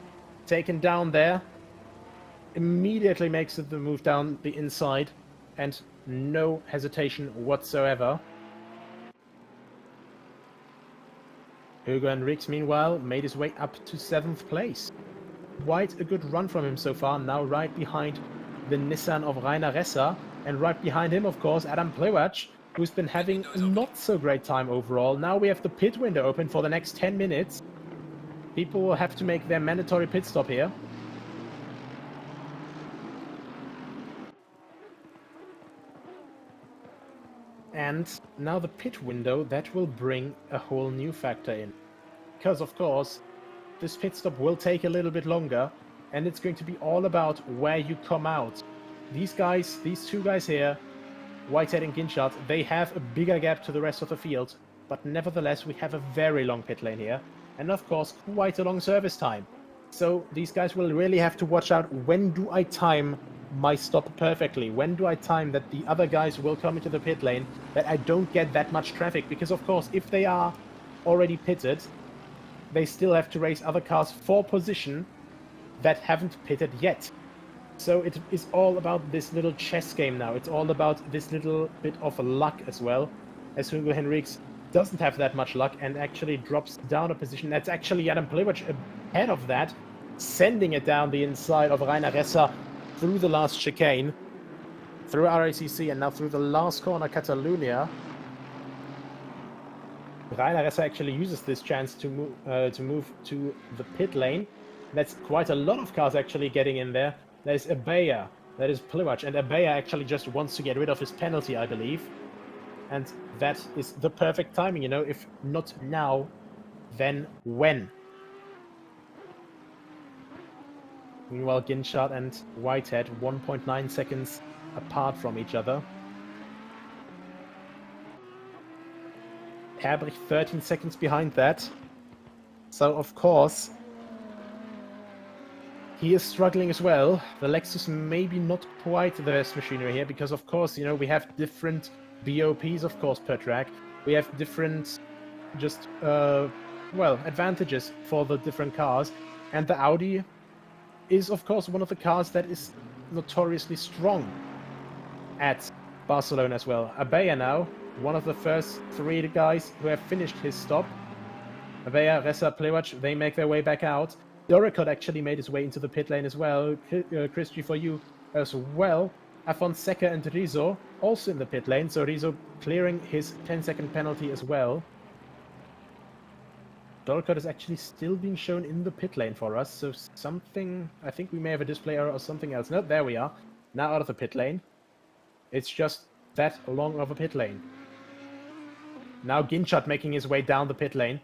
taken down there. Immediately makes the move down the inside, and no hesitation whatsoever. Hugo Enriques, meanwhile, made his way up to 7th place. Quite a good run from him so far, now right behind the Nissan of Rainer Resser, and right behind him, of course, Adam Pliwacz, who's been having a not so great time overall. Now we have the pit window open for the next 10 minutes. People will have to make their mandatory pit stop here. And now the pit window, that will bring a whole new factor in. Because, of course, this pit stop will take a little bit longer, and it's going to be all about where you come out. These guys, these two guys here, Whitehead and Ginchard, they have a bigger gap to the rest of the field, but nevertheless we have a very long pit lane here, and of course quite a long service time. So these guys will really have to watch out, when do I time my stop perfectly? When do I time that the other guys will come into the pit lane, that I don't get that much traffic? Because of course, if they are already pitted, they still have to race other cars for position that haven't pitted yet. So it is all about this little chess game now. It's all about this little bit of luck as well, as Hugo Henriques doesn't have that much luck and actually drops down a position. That's actually Adam Pliwacz ahead of that, sending it down the inside of Rainer Resser through the last chicane, through RACC, and now through the last corner, Catalunya. Rainer Resser actually uses this chance to move to the pit lane. That's quite a lot of cars actually getting in there. There's Abaya, that is Pliwacz, and Abaya actually just wants to get rid of his penalty, I believe. And that is the perfect timing, you know, if not now, then when? Meanwhile, Ginchard and Whitehead 1.9 seconds apart from each other. Herbrich 13 seconds behind that. So, of course, he is struggling as well. The Lexus maybe not quite the best machinery here, because, of course, you know, we have different BOPs, of course, per track. We have different, just, well, advantages for the different cars. And the Audi is, of course, one of the cars that is notoriously strong at Barcelona as well. Abaya now, one of the first three guys who have finished his stop. Abaya, Resser, Pliwacz, they make their way back out. Doricott actually made his way into the pit lane as well. Christy for you as well. Afonseca and Rizzo also in the pit lane, so Rizzo clearing his 10-second penalty as well. Doricott is actually still being shown in the pit lane for us, so something, I think we may have a display error or something else. No, there we are. Now out of the pit lane. It's just that long of a pit lane. Now Ginchard making his way down the pit lane.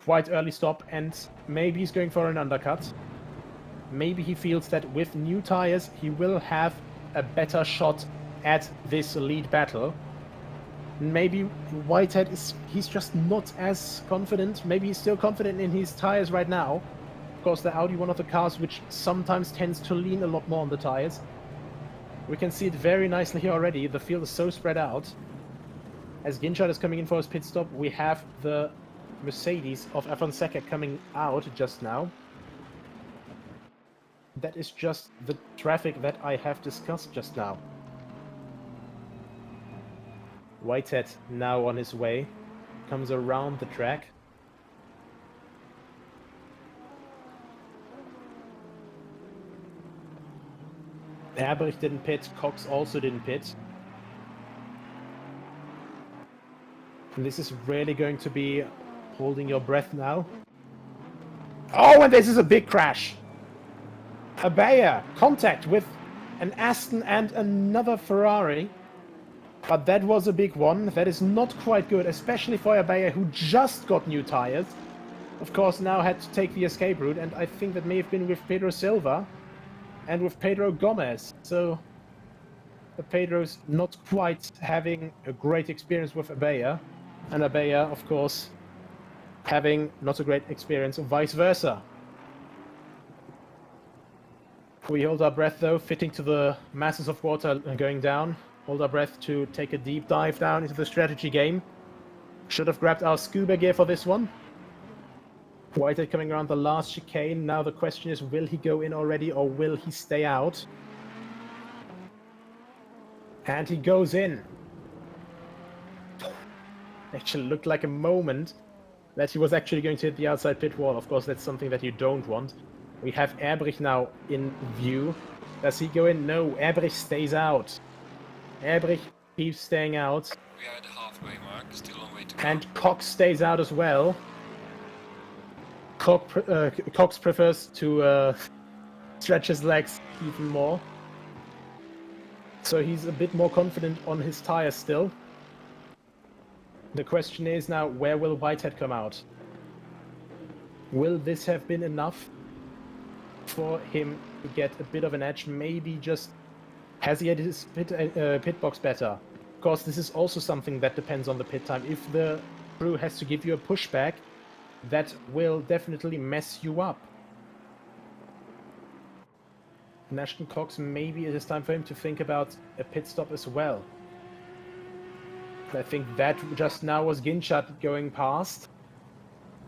Quite early stop, and maybe he's going for an undercut. Maybe he feels that with new tires he will have a better shot at this lead battle. Maybe Whitehead he's just not as confident. Maybe he's still confident in his tires right now. Of course, the Audi, one of the cars which sometimes tends to lean a lot more on the tires. We can see it very nicely here already. The field is so spread out. As Ginchard is coming in for his pit stop, we have the Mercedes of Afonseca coming out just now. That is just the traffic that I have discussed just now. Whitehead now on his way, comes around the track. Herbrich didn't pit, Cox also didn't pit. And this is really going to be holding your breath now. Oh, and this is a big crash! Abaya, contact with an Aston and another Ferrari. But that was a big one. That is not quite good, especially for Abaya, who just got new tires. Of course, now had to take the escape route, and I think that may have been with Pedro Silva and with Pedro Gomez. So, Pedro's not quite having a great experience with Abaya, and Abaya, of course, having not a great experience, or vice versa. We hold our breath, though, fitting to the masses of water going down. Hold our breath to take a deep dive down into the strategy game. Should have grabbed our scuba gear for this one. Whitehead coming around the last chicane. Now the question is, will he go in already or will he stay out? And he goes in. Actually looked like a moment that he was actually going to hit the outside pit wall. Of course, that's something that you don't want. We have Erbrich now in view. Does he go in? No, Erbrich stays out. Erbrich keeps staying out. We are at the halfway mark, still on way to go. And Cox stays out as well. Cox prefers to stretch his legs even more. So he's a bit more confident on his tires still. The question is now, where will Whitehead come out? Will this have been enough for him to get a bit of an edge? Maybe just has he had his pit box better? Of course, this is also something that depends on the pit time. If the crew has to give you a pushback, that will definitely mess you up. Ashton Cox, maybe it is time for him to think about a pit stop as well. I think that just now was Ginchard going past.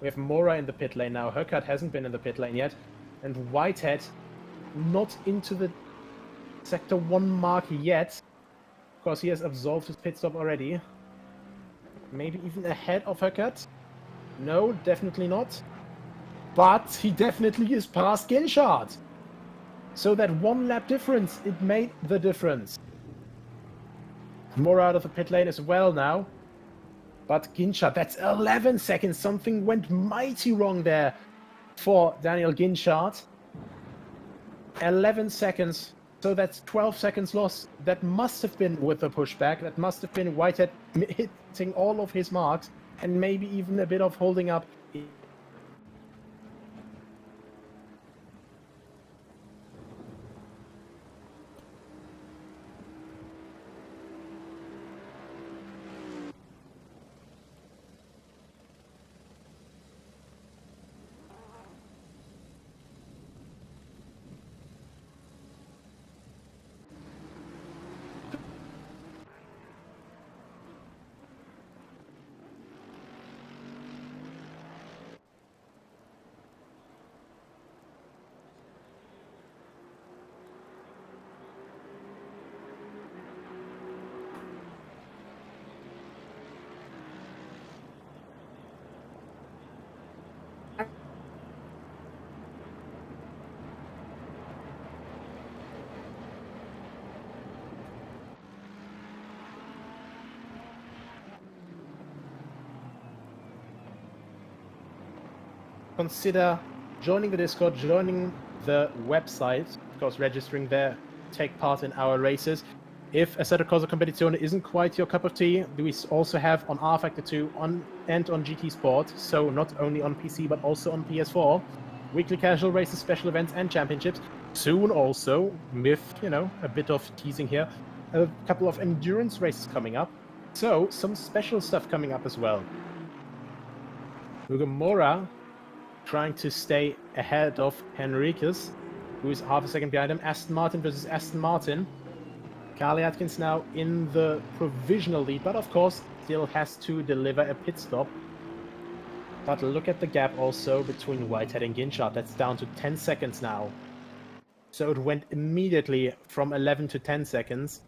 We have Mora in the pit lane now. Höckert hasn't been in the pit lane yet. And Whitehead not into the Sector 1 mark yet. Of course, he has absolved his pit stop already. Maybe even ahead of Höckert? No, definitely not. But he definitely is past Ginchard. So that one lap difference, it made the difference. More out of the pit lane as well now. But Ginchard, that's 11 seconds. Something went mighty wrong there for Daniel Ginchard. 11 seconds. So that's 12 seconds lost. That must have been with the pushback. That must have been Whitehead hitting all of his marks. And maybe even a bit of holding up. Consider joining the Discord, joining the website, of course registering there, take part in our races. If Assetto Corsa Competizione isn't quite your cup of tea, we also have on rFactor 2 and on GT Sport, so not only on PC but also on PS4, weekly casual races, special events and championships. Soon also, with, you know, a bit of teasing here, a couple of endurance races coming up. So, some special stuff coming up as well. Hugo Mora trying to stay ahead of Henriquez, who is half a second behind him. Aston Martin versus Aston Martin. Carly Atkins now in the provisional lead, but of course still has to deliver a pit stop. But look at the gap also between Whitehead and Ginchard. That's down to 10 seconds now. So it went immediately from 11 to 10 seconds.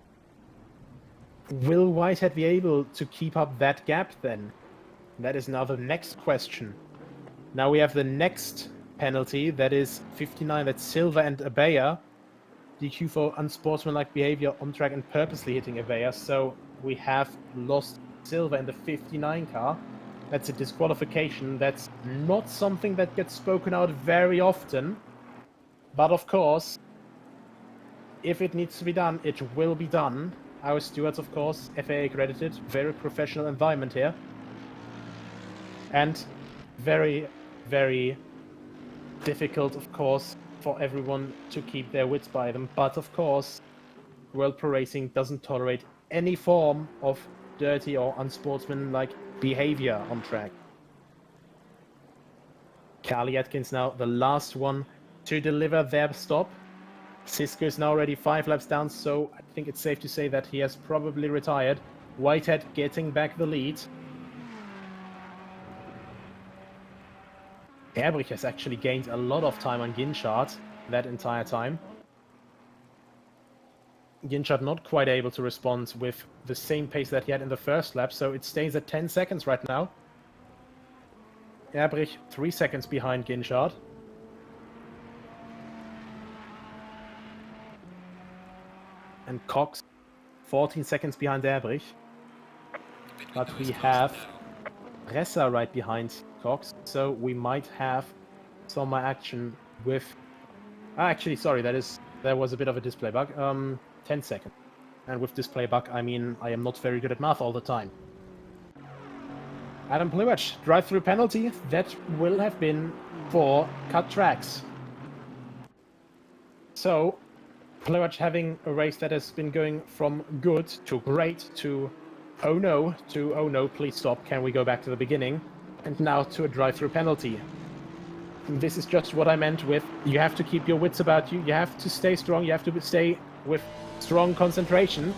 Will Whitehead be able to keep up that gap then? That is now the next question. Now we have the next penalty, that is 59, that's Silva and Abaya. DQ for unsportsmanlike behavior on track and purposely hitting Abaya. So we have lost Silva in the 59 car. That's a disqualification. That's not something that gets spoken out very often. But of course, if it needs to be done, it will be done. Our stewards, of course, FAA accredited, very professional environment here. And very, very difficult, of course, for everyone to keep their wits by them. But, of course, World Pro Racing doesn't tolerate any form of dirty or unsportsmanlike behavior on track. Carly Atkins now the last one to deliver their stop. Cisco is now already 5 laps down, so I think it's safe to say that he has probably retired. Whitehead getting back the lead. Erbrich has actually gained a lot of time on Ginchard that entire time. Ginchard not quite able to respond with the same pace that he had in the first lap, so it stays at 10 seconds right now. Erbrich 3 seconds behind Ginchard. And Cox 14 seconds behind Erbrich. But we have Ressa right behind Cox, so we might have some more action with... actually, sorry, there was a bit of a display bug. 10 seconds. And with display bug, I mean, I am not very good at math all the time. Adam Pliwacz, drive-through penalty. That will have been for cut tracks. So, Pliwacz having a race that has been going from good to great to oh no, please stop, can we go back to the beginning? And now to a drive-through penalty. This is just what I meant with, you have to keep your wits about you, you have to stay strong, you have to stay with strong concentration.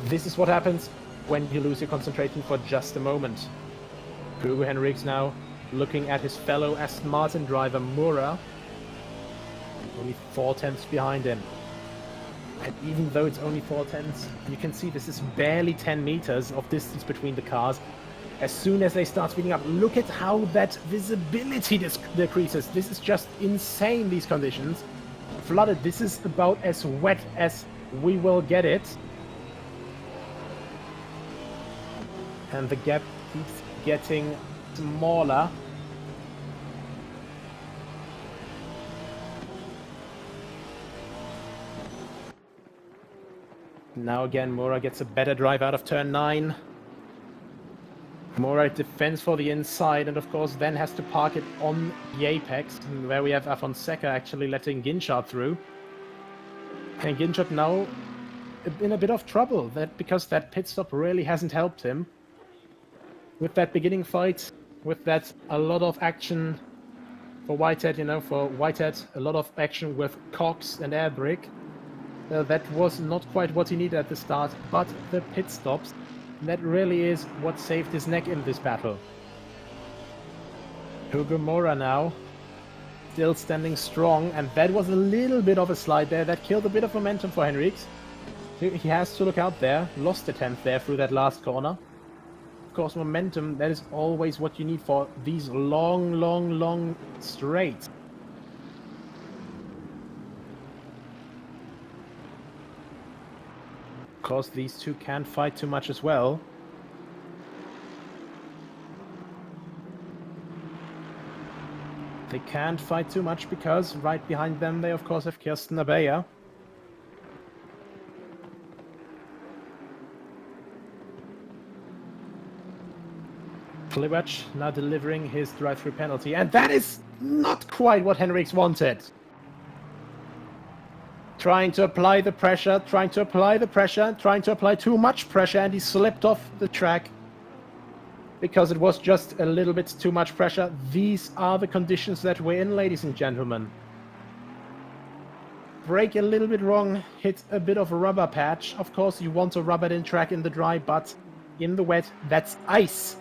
This is what happens when you lose your concentration for just a moment. Hugo Henriques now looking at his fellow Aston Martin driver Mura. Only 4 tenths behind him. And even though it's only 4 tenths, you can see this is barely 10 meters of distance between the cars. As soon as they start speeding up, look at how that visibility decreases. This is just insane, these conditions. Flooded, this is about as wet as we will get it. And the gap keeps getting smaller. Now again, Mura gets a better drive out of turn 9. Mura defends for the inside and of course then has to park it on the apex, where we have Afonseca actually letting Ginchard through. And Ginchard now in a bit of trouble, because that pit stop really hasn't helped him. With that beginning fight, with that a lot of action for Whitehead, for Whitehead, a lot of action with Cox and Erbrich. That was not quite what he needed at the start, but the pit stops, that really is what saved his neck in this battle. Hugo Mura now, still standing strong, and that was a little bit of a slide there, that killed a bit of momentum for Henriques. He has to look out there, lost a tenth there through that last corner. Of course, momentum, that is always what you need for these long straights. Of course, these two can't fight too much as well. They can't fight too much because right behind them they of course have Kirsten Abaya. Pliwacz now delivering his drive-through penalty, and that is not quite what Henriques wanted. Trying to apply the pressure, trying to apply too much pressure, and he slipped off the track because it was just a little bit too much pressure. These are the conditions that we're in, ladies and gentlemen. Brake a little bit wrong, hit a bit of a rubber patch. Of course, you want a rubbered-in track in the dry, but in the wet, that's ice.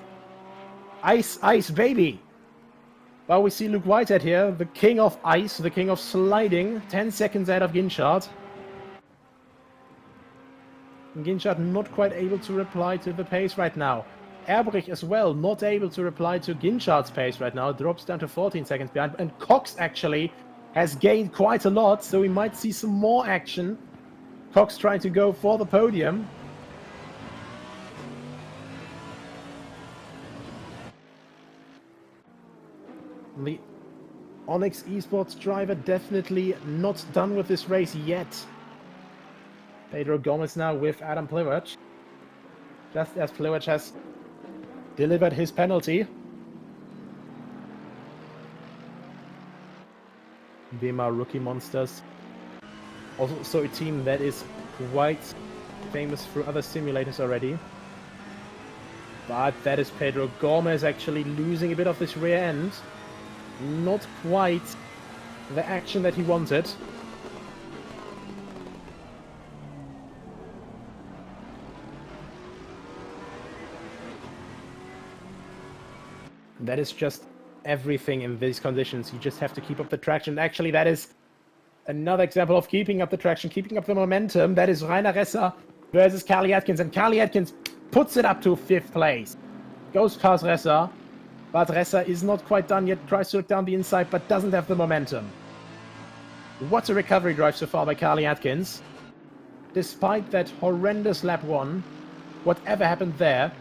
Ice, ice, baby! Well, we see Luke Whitehead here, the king of ice, the king of sliding, 10 seconds out of Ginchard. Ginchard not quite able to reply to the pace right now. Erbrich as well, not able to reply to Ginchard's pace right now, drops down to 14 seconds behind. And Cox actually has gained quite a lot, so we might see some more action. Cox trying to go for the podium. The Onyx Esports driver definitely not done with this race yet. Pedro Gomez now with Adam Pliwacz. Just as Pliwacz has delivered his penalty. Weimar Rookie Monsters. Also a team that is quite famous through other simulators already. But that is Pedro Gomez actually losing a bit of this rear end. Not quite the action that he wanted. That is just everything in these conditions. You just have to keep up the traction. Actually, that is another example of keeping up the traction, keeping up the momentum. That is Rainer Resser versus Carly Atkins. And Carly Atkins puts it up to 5th place. Goes past Resser. But Resser is not quite done yet. Tries to look down the inside, but doesn't have the momentum. What a recovery drive so far by Carly Atkins. Despite that horrendous lap 1, whatever happened there,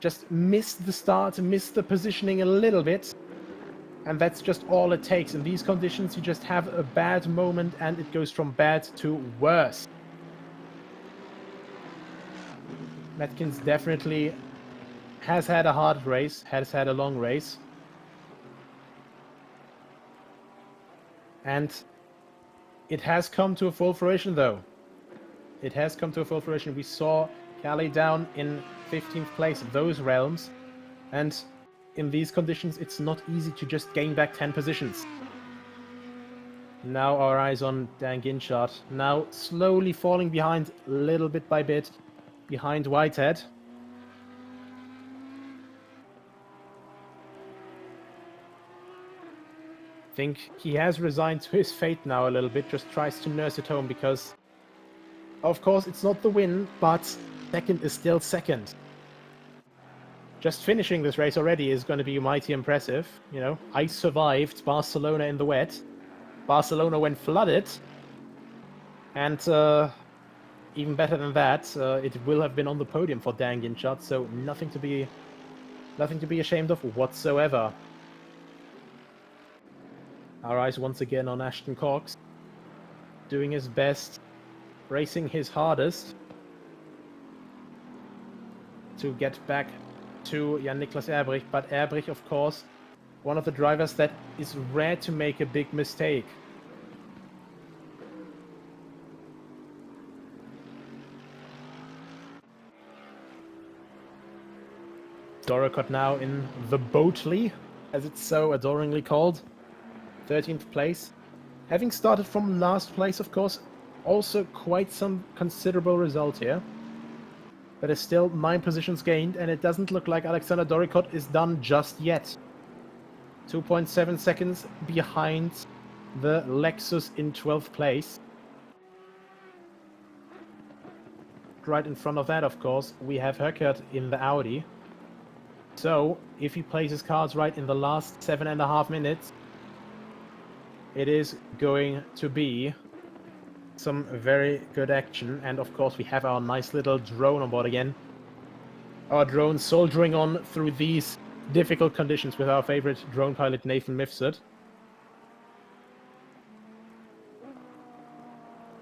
just missed the start, missed the positioning a little bit. And that's just all it takes. In these conditions, you just have a bad moment and it goes from bad to worse. Atkins definitely has had a hard race, has had a long race. And it has come to a full fruition though. It has come to a full fruition. We saw Carly down in 15th place, those realms. And in these conditions, it's not easy to just gain back 10 positions. Now our eyes on Dan Ginchard. Now slowly falling behind, little bit by bit, behind Whitehead. I think he has resigned to his fate now a little bit, just tries to nurse it home because, of course, it's not the win, but second is still second. Just finishing this race already is going to be mighty impressive. You know, I survived Barcelona in the wet. Barcelona went flooded. And even better than that, it will have been on the podium for Dan Ginchard, so nothing to be ashamed of whatsoever. Our eyes once again on Ashton Cox, doing his best, racing his hardest to get back to Jan-Niklas Erbrich, but Erbrich, of course, one of the drivers that is rare to make a big mistake. Doricott now in the Boatley, as it's so adoringly called. 13th place. Having started from last place, of course, also quite some considerable result here. But it's still 9 positions gained, and it doesn't look like Alexander Doricott is done just yet. 2.7 seconds behind the Lexus in 12th place. Right in front of that, of course, we have Höckert in the Audi. So, if he plays his cards right in the last 7.5 minutes, it is going to be some very good action. And of course we have our nice little drone on board again. Our drone soldiering on through these difficult conditions with our favorite drone pilot Nathan Mifsud.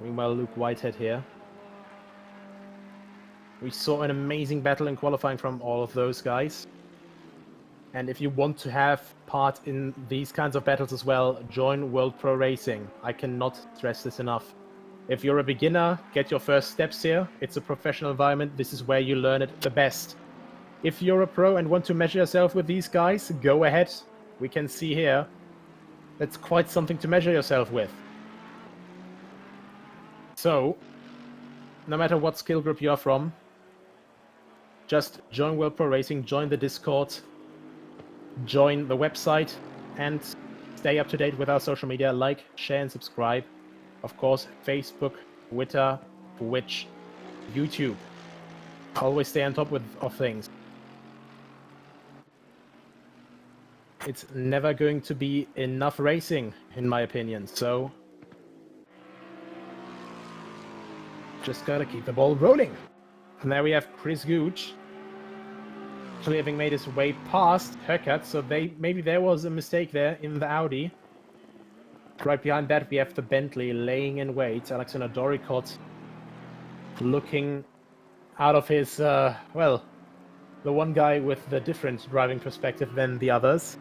Meanwhile, Luke Whitehead here. We saw an amazing battle in qualifying from all of those guys. And if you want to have part in these kinds of battles as well, join World Pro Racing. I cannot stress this enough. If you're a beginner, get your first steps here. It's a professional environment. This is where you learn it the best. If you're a pro and want to measure yourself with these guys, go ahead. We can see here, that's quite something to measure yourself with. So, no matter what skill group you are from, just join World Pro Racing, join the Discord, join the website, and stay up to date with our social media. Like, share, and subscribe. Of course, Facebook, Twitter, Twitch, YouTube. Always stay on top of things. It's never going to be enough racing, in my opinion, so just gotta keep the ball rolling. And there we have Chris Gooch, actually having made his way past Höckert, so maybe there was a mistake there in the Audi. Right behind that, we have the Bentley laying in wait. Alexander Doricott looking out of his, well, the one guy with the different driving perspective than the others.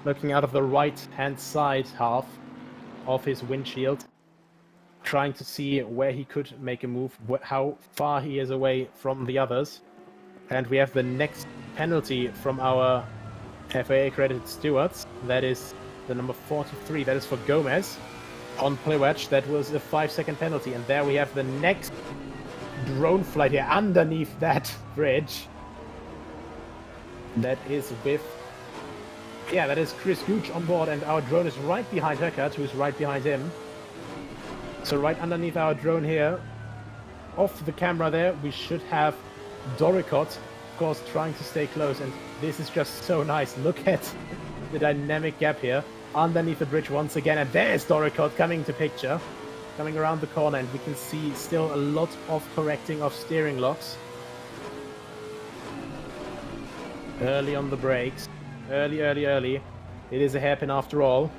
Looking out of the right-hand side half of his windshield. Trying to see where he could make a move, how far he is away from the others. And we have the next penalty from our FAA-accredited stewards. That is the number 43. That is for Gomez on Pliwacz. That was a 5-second penalty. And there we have the next drone flight here underneath that bridge. That is with... yeah, that is Chris Gooch on board. And our drone is right behind Höckert, who is right behind him. So right underneath our drone here, off the camera there, we should have Doricott, of course, trying to stay close. And this is just so nice. Look at the dynamic gap here underneath the bridge once again. And there's Doricott coming to picture, coming around the corner. And we can see still a lot of correcting of steering locks. Early on the brakes. Early. It is a hairpin after all.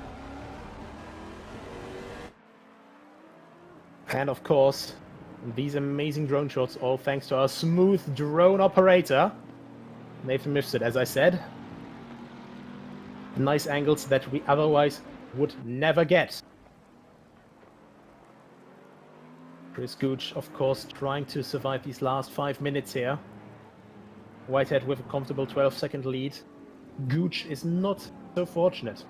And of course, these amazing drone shots, all thanks to our smooth drone operator, Nathan Mifsud, as I said. Nice angles that we otherwise would never get. Chris Gooch, of course, trying to survive these last 5 minutes here. Whitehead with a comfortable 12-second lead. Gooch is not so fortunate.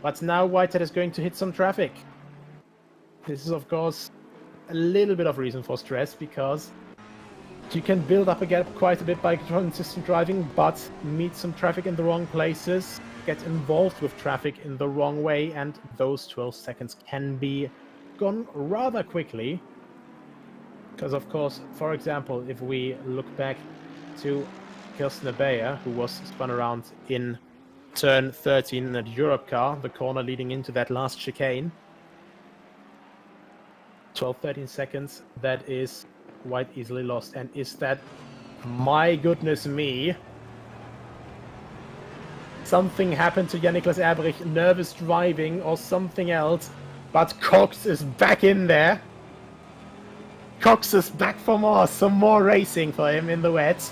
But now Whitehead is going to hit some traffic. This is, of course, a little bit of reason for stress, because you can build up a gap quite a bit by consistent driving, but meet some traffic in the wrong places, get involved with traffic in the wrong way, and those 12 seconds can be gone rather quickly. Because, of course, for example, if we look back to Kirsten Beyer, who was spun around in turn 13 in a Europe car, the corner leading into that last chicane, 12-13 seconds, that is quite easily lost. And is that, my goodness me, something happened to Jan-Niklas Erbrich, nervous driving or something else, but Cox is back in there. Cox is back for more, some more racing for him in the wet.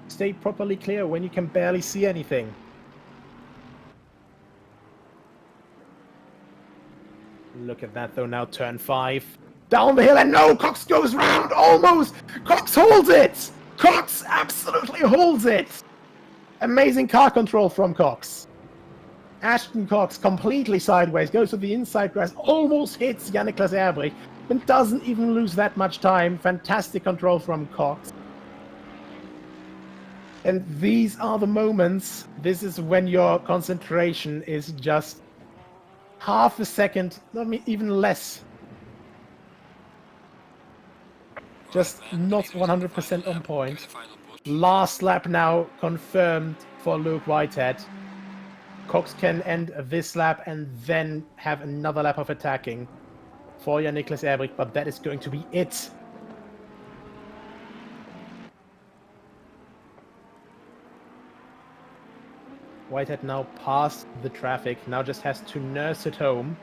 Stay properly clear when you can barely see anything. Look at that though, now turn 5. Down the hill, and no, Cox goes round, almost! Cox holds it! Cox absolutely holds it! Amazing car control from Cox. Ashton Cox completely sideways, goes to the inside grass, almost hits Jan-Niklas Erbrich, and doesn't even lose that much time. Fantastic control from Cox. And these are the moments, this is when your concentration is just half a second, even less. Just not 100% on point. Last lap now confirmed for Luke Whitehead. Cox can end this lap and then have another lap of attacking for Jan-Niklas Erbrich, but that is going to be it. Whitehead now past the traffic, now just has to nurse it home.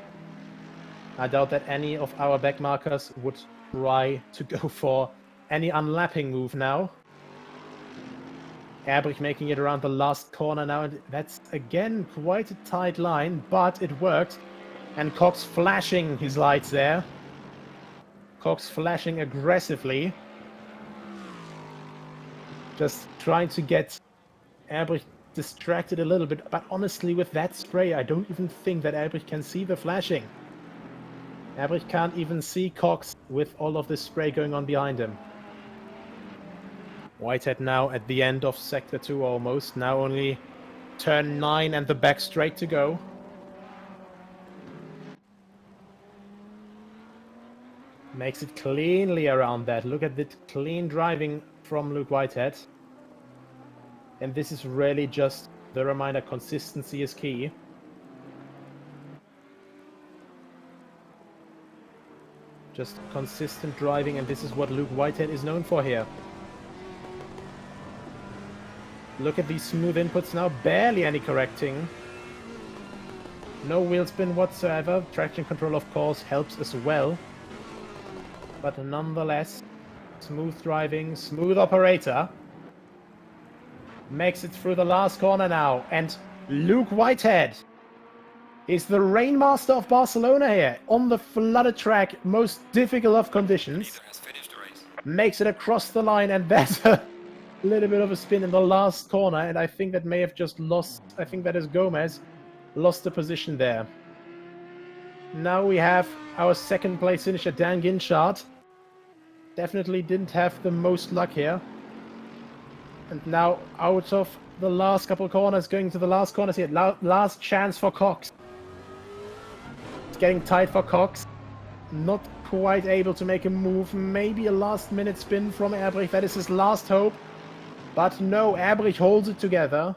I doubt that any of our back markers would try to go for any unlapping move now. Erbrich making it around the last corner now, and that's again quite a tight line, but it worked. And Cox flashing his lights there. Cox flashing aggressively. Just trying to get Erbrych distracted a little bit. But honestly, with that spray, I don't even think that Erbrych can see the flashing. Erbrych can't even see Cox with all of this spray going on behind him. Whitehead now at the end of Sector 2 almost. Now only turn 9 and the back straight to go. Makes it cleanly around that. Look at the clean driving from Luke Whitehead. And this is really just the reminder, consistency is key. Just consistent driving, and this is what Luke Whitehead is known for here. Look at these smooth inputs now, barely any correcting. No wheel spin whatsoever. Traction control, of course, helps as well. But nonetheless, smooth driving, smooth operator. Makes it through the last corner now. And Luke Whitehead is the Rainmaster of Barcelona here. On the flooded track, most difficult of conditions. Has finished the race. Makes it across the line, and there's a little bit of a spin in the last corner. And I think that may have just lost, I think that is Gomez, lost the position there. Now we have our second place finisher, Dan Ginchard. Definitely didn't have the most luck here. And now out of the last couple corners, going to the last corners here. Last chance for Cox. It's getting tight for Cox. Not quite able to make a move. Maybe a last minute spin from Erbrych. That is his last hope. But no, Erbrych holds it together.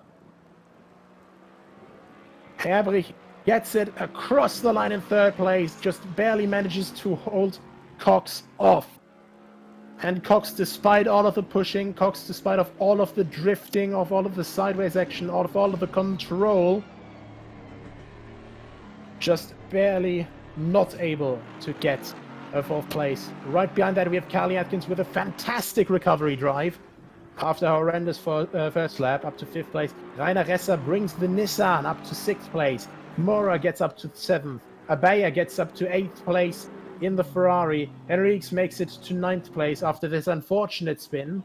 Erbrych gets it across the line in third place. Just barely manages to hold Cox off. And Cox, despite all of the pushing, Cox, despite of all of the drifting, of all of the sideways action, of all of the control, just barely not able to get a fourth place. Right behind that, we have Carly Atkins with a fantastic recovery drive. After a horrendous first lap, up to 5th place. Rainer Resser brings the Nissan up to 6th place. Mora gets up to 7th. Abaya gets up to 8th place in the Ferrari. Henriques makes it to 9th place after this unfortunate spin.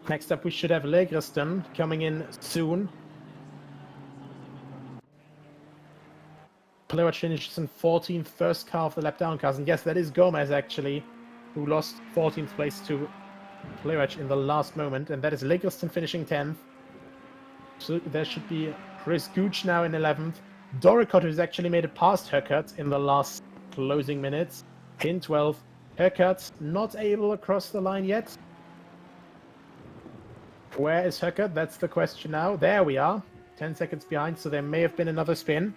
Next up we should have Legreston coming in soon. Plewacz finishes in 14th, first car of the lap down cars. And yes, that is Gomez actually, who lost 14th place to Plewacz in the last moment. And that is Legreston finishing 10th. So there should be Chris Gooch now in 11th. Doricott, who's actually made it past Höckert in the last closing minutes, in 12th. Höckert not able across the line yet. Where is Höckert? That's the question now. There we are. 10 seconds behind, so there may have been another spin.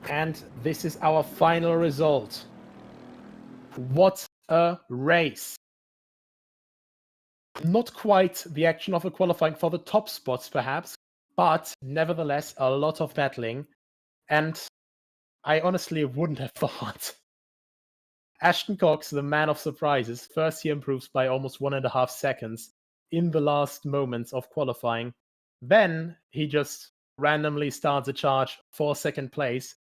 And this is our final result. What a race. Not quite the action of a qualifying for the top spots, perhaps, but nevertheless, a lot of battling. And I honestly wouldn't have thought. Ashton Cox, the man of surprises, first he improves by almost 1.5 seconds in the last moments of qualifying. Then he just randomly starts a charge for 2nd place.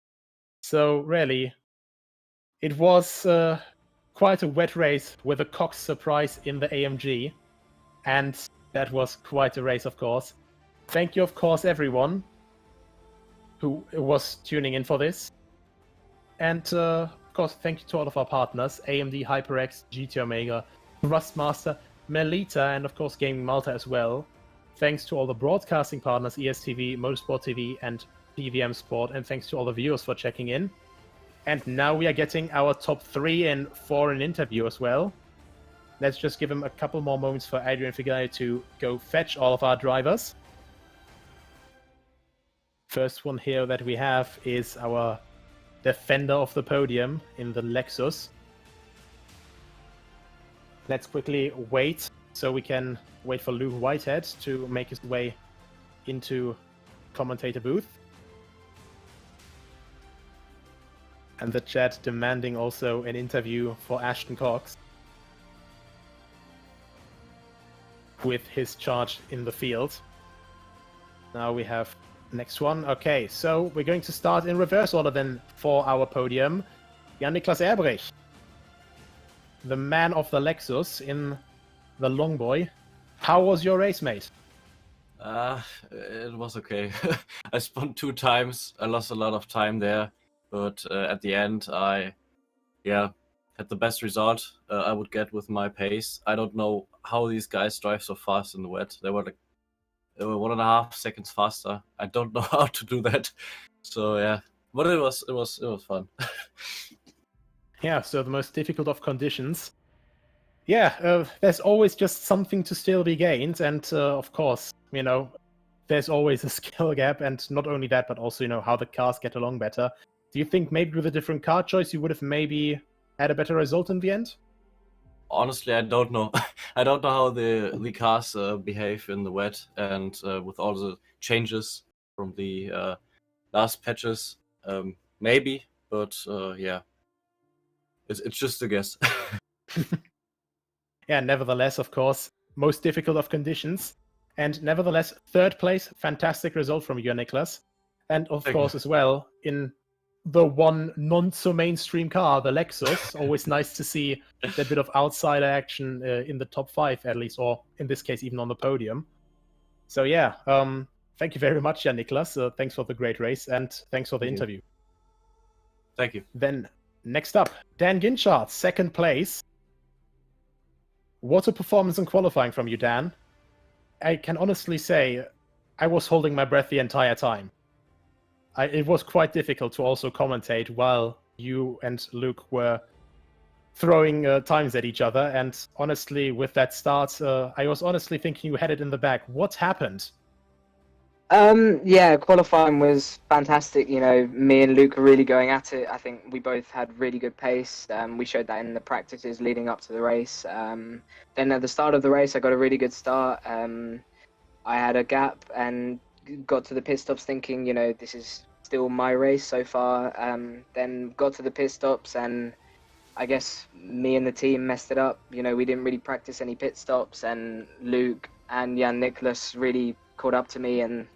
So really, it was quite a wet race with a Cox surprise in the AMG. And that was quite a race, of course. Thank you, of course, everyone who was tuning in for this. And, of course, thank you to all of our partners, AMD, HyperX, GT Omega, Thrustmaster, Melita, and, of course, Gaming Malta as well. Thanks to all the broadcasting partners, ESTV, Motorsport TV, and PVM Sport. And thanks to all the viewers for checking in. And now we are getting our top 3 in for an interview as well. Let's just give him a couple more moments for Adrian Figueiredo to go fetch all of our drivers. First one here that we have is our defender of the podium in the Lexus. Let's quickly wait so we can wait for Luke Whitehead to make his way into commentator booth. And the chat demanding also an interview for Ashton Cox with his charge in the field. Now we have next one. Okay, so we're going to start in reverse order then for our podium. Jan-Niklas Erbrich, the man of the Lexus in the Longboy. How was your race, mate? It was okay. I spun 2 times. I lost a lot of time there, but at the end, I had the best result I would get with my pace. I don't know how these guys drive so fast in the wet. They were 1.5 seconds faster. I don't know how to do that. So yeah, but it was fun. Yeah, so the most difficult of conditions. Yeah, there's always just something to still be gained, and of course, there's always a skill gap, and not only that, but also, how the cars get along better. Do you think maybe with a different car choice, you would have maybe had a better result in the end? Honestly, I don't know. I don't know how the cars behave in the wet, and with all the changes from the last patches, maybe. But yeah, it's just a guess. Yeah, nevertheless, of course, most difficult of conditions. And nevertheless, 3rd place, fantastic result from you, Niklas. And of course, as well, in the one non-so-mainstream car, the Lexus. Always nice to see that bit of outsider action in the top 5, at least, or in this case, even on the podium. So yeah, thank you very much, Jan-Niklas. Thanks for the great race, and thanks for the interview. Thank you. Then, next up, Dan Ginchard, 2nd place. What a performance in qualifying from you, Dan. I can honestly say I was holding my breath the entire time. It was quite difficult to also commentate while you and Luke were throwing times at each other. And honestly, with that start, I was honestly thinking you had it in the bag. What happened? Yeah, qualifying was fantastic. Me and Luke were really going at it. I think we both had really good pace. We showed that in the practices leading up to the race. Then at the start of the race, I got a really good start. I had a gap and got to the pit stops thinking, this is still my race so far. Then got to the pit stops, and I guess me and the team messed it up. We didn't really practice any pit stops, and Luke and Jan-Niklas really caught up to me, and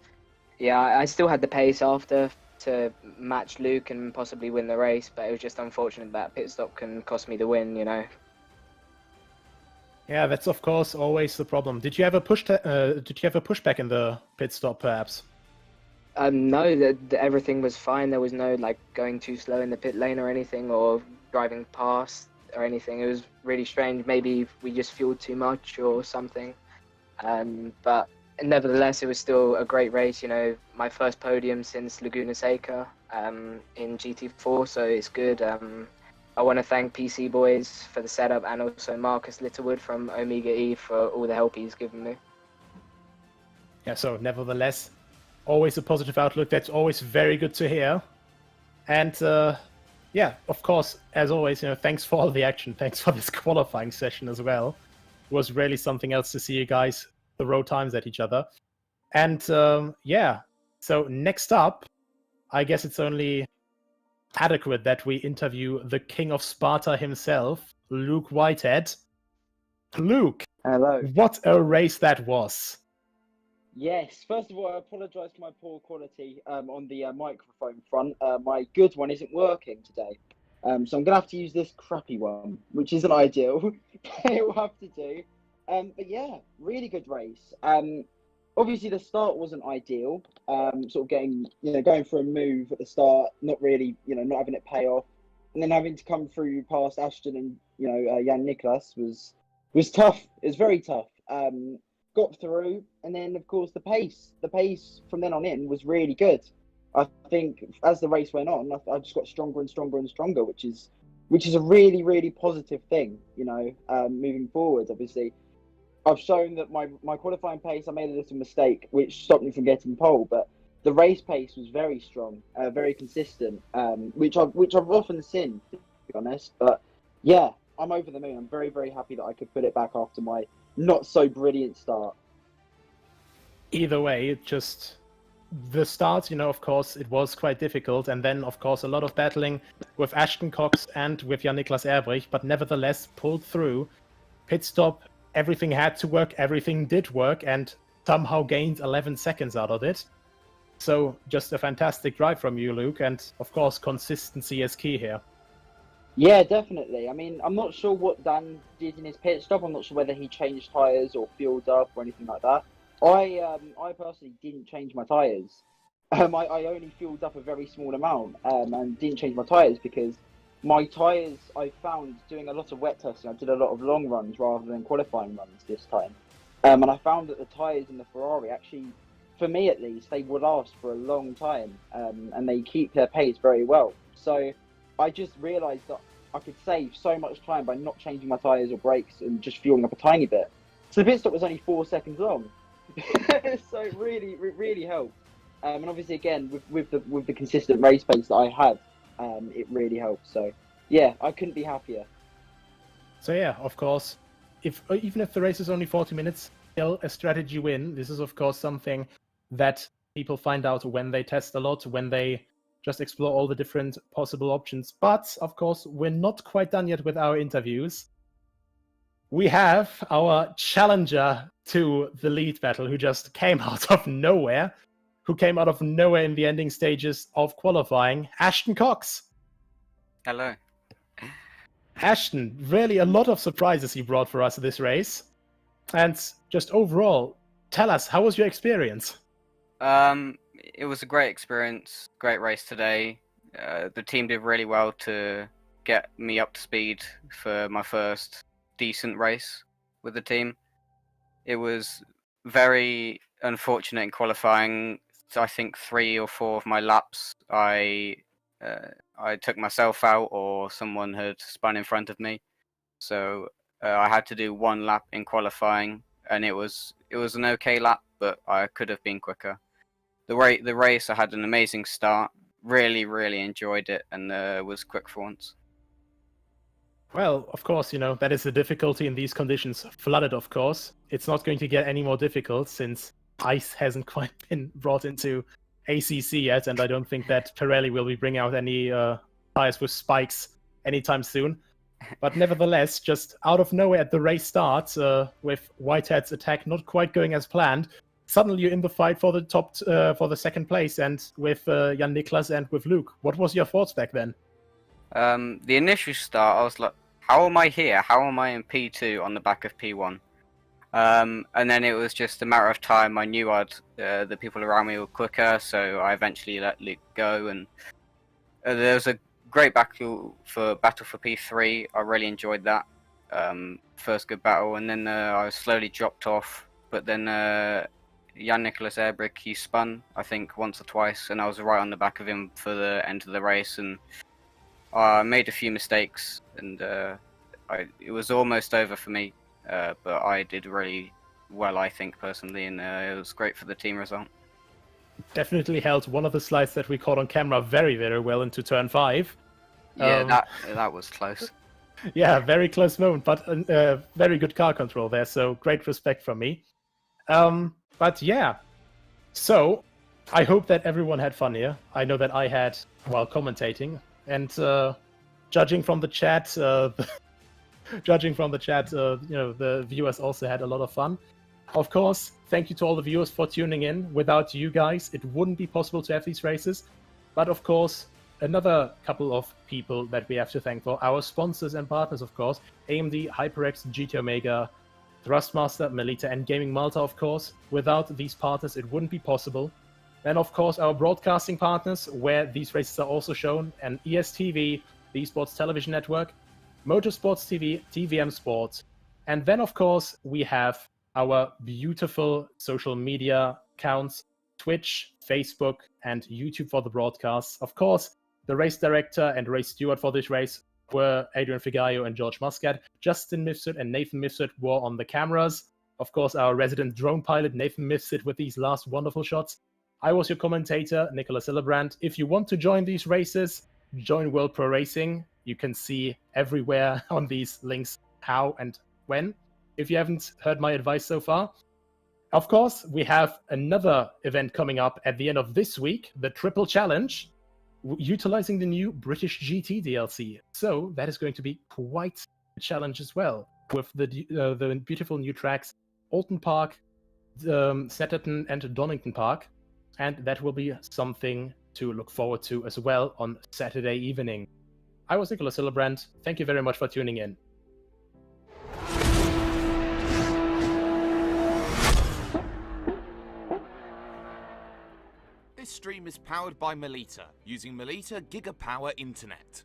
yeah, I still had the pace after to match Luke and possibly win the race, but it was just unfortunate that pit stop can cost me the win, Yeah, that's of course always the problem. Did you ever pushback in the pit stop, perhaps? No, everything was fine. There was no going too slow in the pit lane or anything, or driving past or anything. It was really strange. Maybe we just fueled too much or something. But nevertheless, it was still a great race. My first podium since Laguna Seca in GT4, so it's good. I want to thank PC Boys for the setup, and also Marcus Littlewood from Omega E for all the help he's given me. Yeah, so nevertheless, always a positive outlook. That's always very good to hear. And yeah, of course, as always, thanks for all the action. Thanks for this qualifying session as well. It was really something else to see you guys throw times at each other. And yeah, so next up, I guess it's only adequate that we interview the King of Sparta himself, Luke Whitehead. Luke, hello. What a race that was. Yes, first of all, I apologise for my poor quality on the microphone front. My good one isn't working today. So I'm going to have to use this crappy one, which isn't ideal. It will have to do. But yeah, really good race. Obviously, the start wasn't ideal. Sort of getting, going for a move at the start, not really, not having it pay off. And then having to come through past Ashton and, Jan-Niklas was tough. It was very tough. Got through, and then of course the pace from then on in was really good. I think as the race went on, I just got stronger and stronger and stronger, which is a really, really positive thing, moving forward. Obviously, I've shown that my qualifying pace, I made a little mistake which stopped me from getting pole, but the race pace was very strong, very consistent, which I've often seen, to be honest. But yeah, I'm over the moon. I'm very, very happy that I could put it back after my not so brilliant start. Either way, the start, of course, it was quite difficult, and then, of course, a lot of battling with Ashton Cox and with Jan-Niklas Erbrich, but nevertheless pulled through. Pit stop, everything had to work, everything did work, and somehow gained 11 seconds out of it. So just a fantastic drive from you, Luke, and of course consistency is key here. Yeah, definitely. I mean, I'm not sure what Dan did in his pit stop. I'm not sure whether he changed tyres or fueled up or anything like that. I personally didn't change my tyres. I only fueled up a very small amount and didn't change my tyres because my tyres, I found doing a lot of wet testing, I did a lot of long runs rather than qualifying runs this time. And I found that the tyres in the Ferrari actually, for me at least, they will last for a long time and they keep their pace very well. So I just realised that I could save so much time by not changing my tyres or brakes and just fueling up a tiny bit. So the pit stop was only 4 seconds long. So it really helped. And obviously, again, with the consistent race pace that I had, it really helped. So yeah, I couldn't be happier. So yeah, of course, even if the race is only 40 minutes, still a strategy win. This is of course something that people find out when they test a lot, when they just explore all the different possible options. But of course, we're not quite done yet with our interviews. We have our challenger to the lead battle, who just came out of nowhere, in the ending stages of qualifying, Ashton Cox. Hello. Ashton, really a lot of surprises you brought for us this race. And just overall, tell us, how was your experience? It was a great experience, great race today. The team did really well to get me up to speed for my first decent race with the team. It was very unfortunate in qualifying. I think 3 or 4 of my laps, I took myself out or someone had spun in front of me. So I had to do 1 lap in qualifying, and it was an okay lap, but I could have been quicker. The race, I had an amazing start. Really enjoyed it, and was quick for once. Well, of course, that is the difficulty in these conditions. Flooded, of course. It's not going to get any more difficult since ice hasn't quite been brought into ACC yet, and I don't think that Pirelli will be bringing out any tires with spikes anytime soon. But nevertheless, just out of nowhere at the race start, with Whitehead's attack not quite going as planned, suddenly you're in the fight for the second place, and with Jan-Niklas and with Luke. What was your thoughts back then? The initial start, I was like, how am I here? How am I in P2 on the back of P1? And then it was just a matter of time. I knew the people around me were quicker, so I eventually let Luke go. And there was a great battle for P3. I really enjoyed that. First good battle, and then I slowly dropped off. But then Jan-Niklas Erbrich, he spun, I think, once or twice, and I was right on the back of him for the end of the race. And I made a few mistakes, and it was almost over for me. But I did really well, I think, personally, and it was great for the team result. Definitely held one of the slides that we caught on camera very well into turn 5. Yeah, that was close. Yeah, very close moment, but very good car control there, so great respect from me. But yeah, so I hope that everyone had fun here. I know that I had while commentating, and judging from the chat, the viewers also had a lot of fun. Of course, thank you to all the viewers for tuning in. Without you guys, it wouldn't be possible to have these races. But of course, another couple of people that we have to thank for, our sponsors and partners, of course, AMD, HyperX, GT Omega, Thrustmaster, Melita, and Gaming Malta, of course. Without these partners, it wouldn't be possible. Then, of course, our broadcasting partners, where these races are also shown, and ESTV, the Esports Television Network, Motorsports TV, TVM Sports. And then, of course, we have our beautiful social media accounts, Twitch, Facebook, and YouTube for the broadcasts. Of course, the race director and race steward for this race were Adrian Figallo and George Muscat. Justin Mifsud and Nathan Mifsud were on the cameras. Of course, our resident drone pilot, Nathan Mifsud, with these last wonderful shots. I was your commentator, Nicholas Hillebrand. If you want to join these races, join World Pro Racing. You can see everywhere on these links how and when, if you haven't heard my advice so far. Of course, we have another event coming up at the end of this week, the Triple Challenge, utilizing the new British GT DLC. So that is going to be quite a challenge as well, with the beautiful new tracks, Alton Park, Satterton and Donington Park, and that will be something to look forward to as well on Saturday evening. I was Nicholas Hillebrand. Thank you very much for tuning in. This stream is powered by Melita, using Melita Gigapower Internet.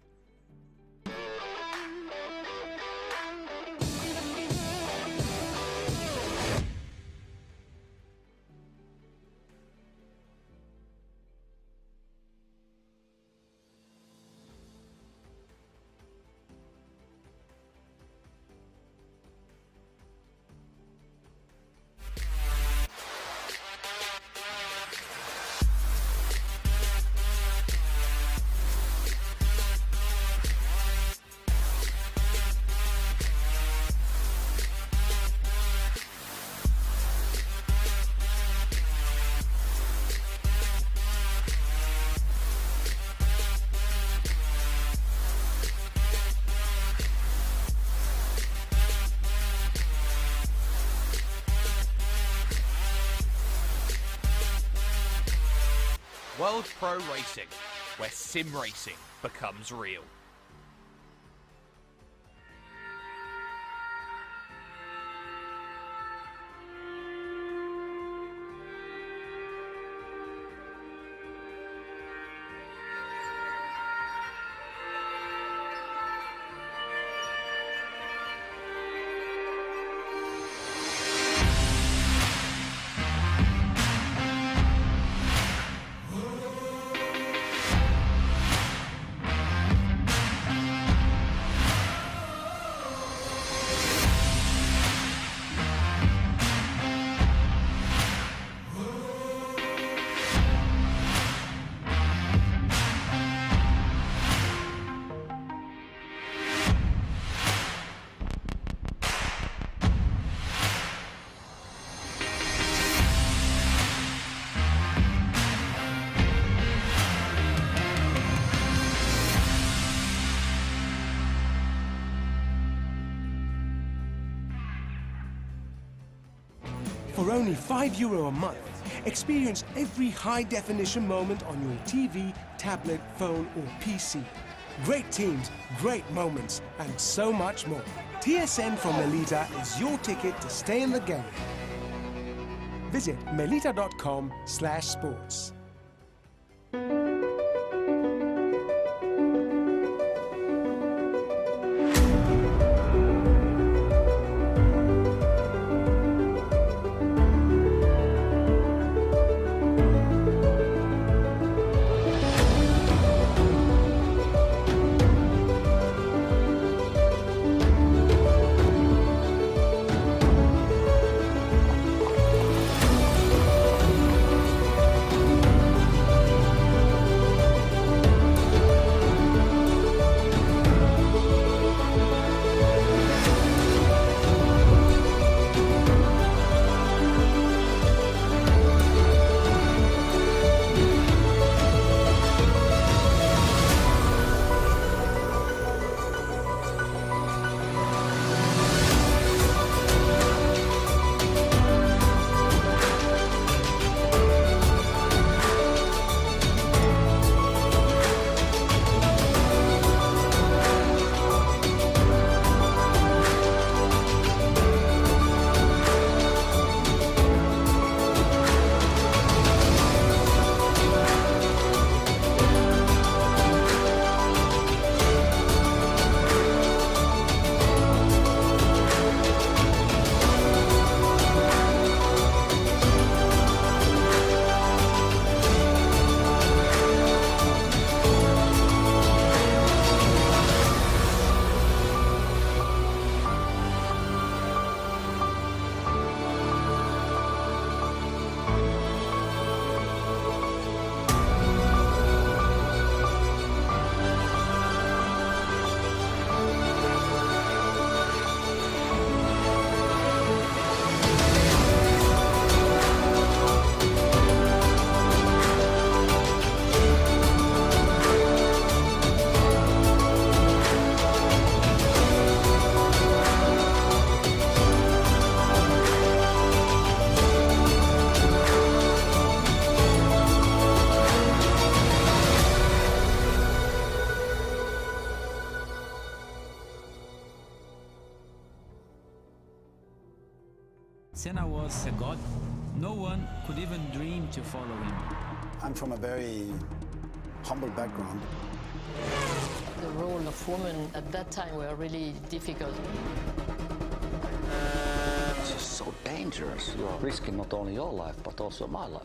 World Pro Racing, where sim racing becomes real. For only €5 a month, experience every high-definition moment on your TV, tablet, phone or PC. Great teams, great moments, and so much more. TSN from Melita is your ticket to stay in the game. Visit melita.com/sports. Senna was a god. No one could even dream to follow him. I'm from a very humble background. The role of women at that time were really difficult. It's just so dangerous. You are risking not only your life, but also my life.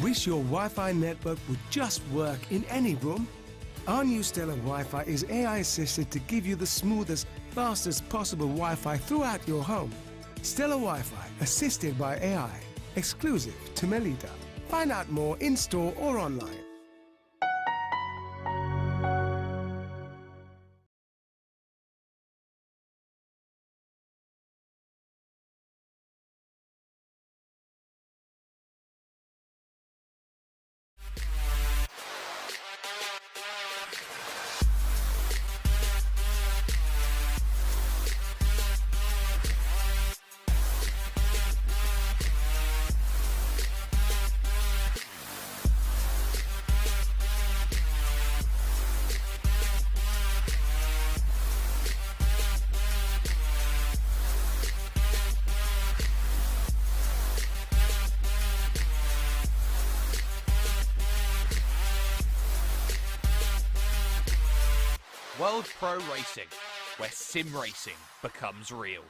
Wish your Wi-Fi network would just work in any room? Our new Stellar Wi-Fi is AI assisted to give you the smoothest, fastest possible Wi-Fi throughout your home. Stellar Wi-Fi, assisted by AI, exclusive to Melita. Find out more in-store or online. World Pro Racing, where sim racing becomes real.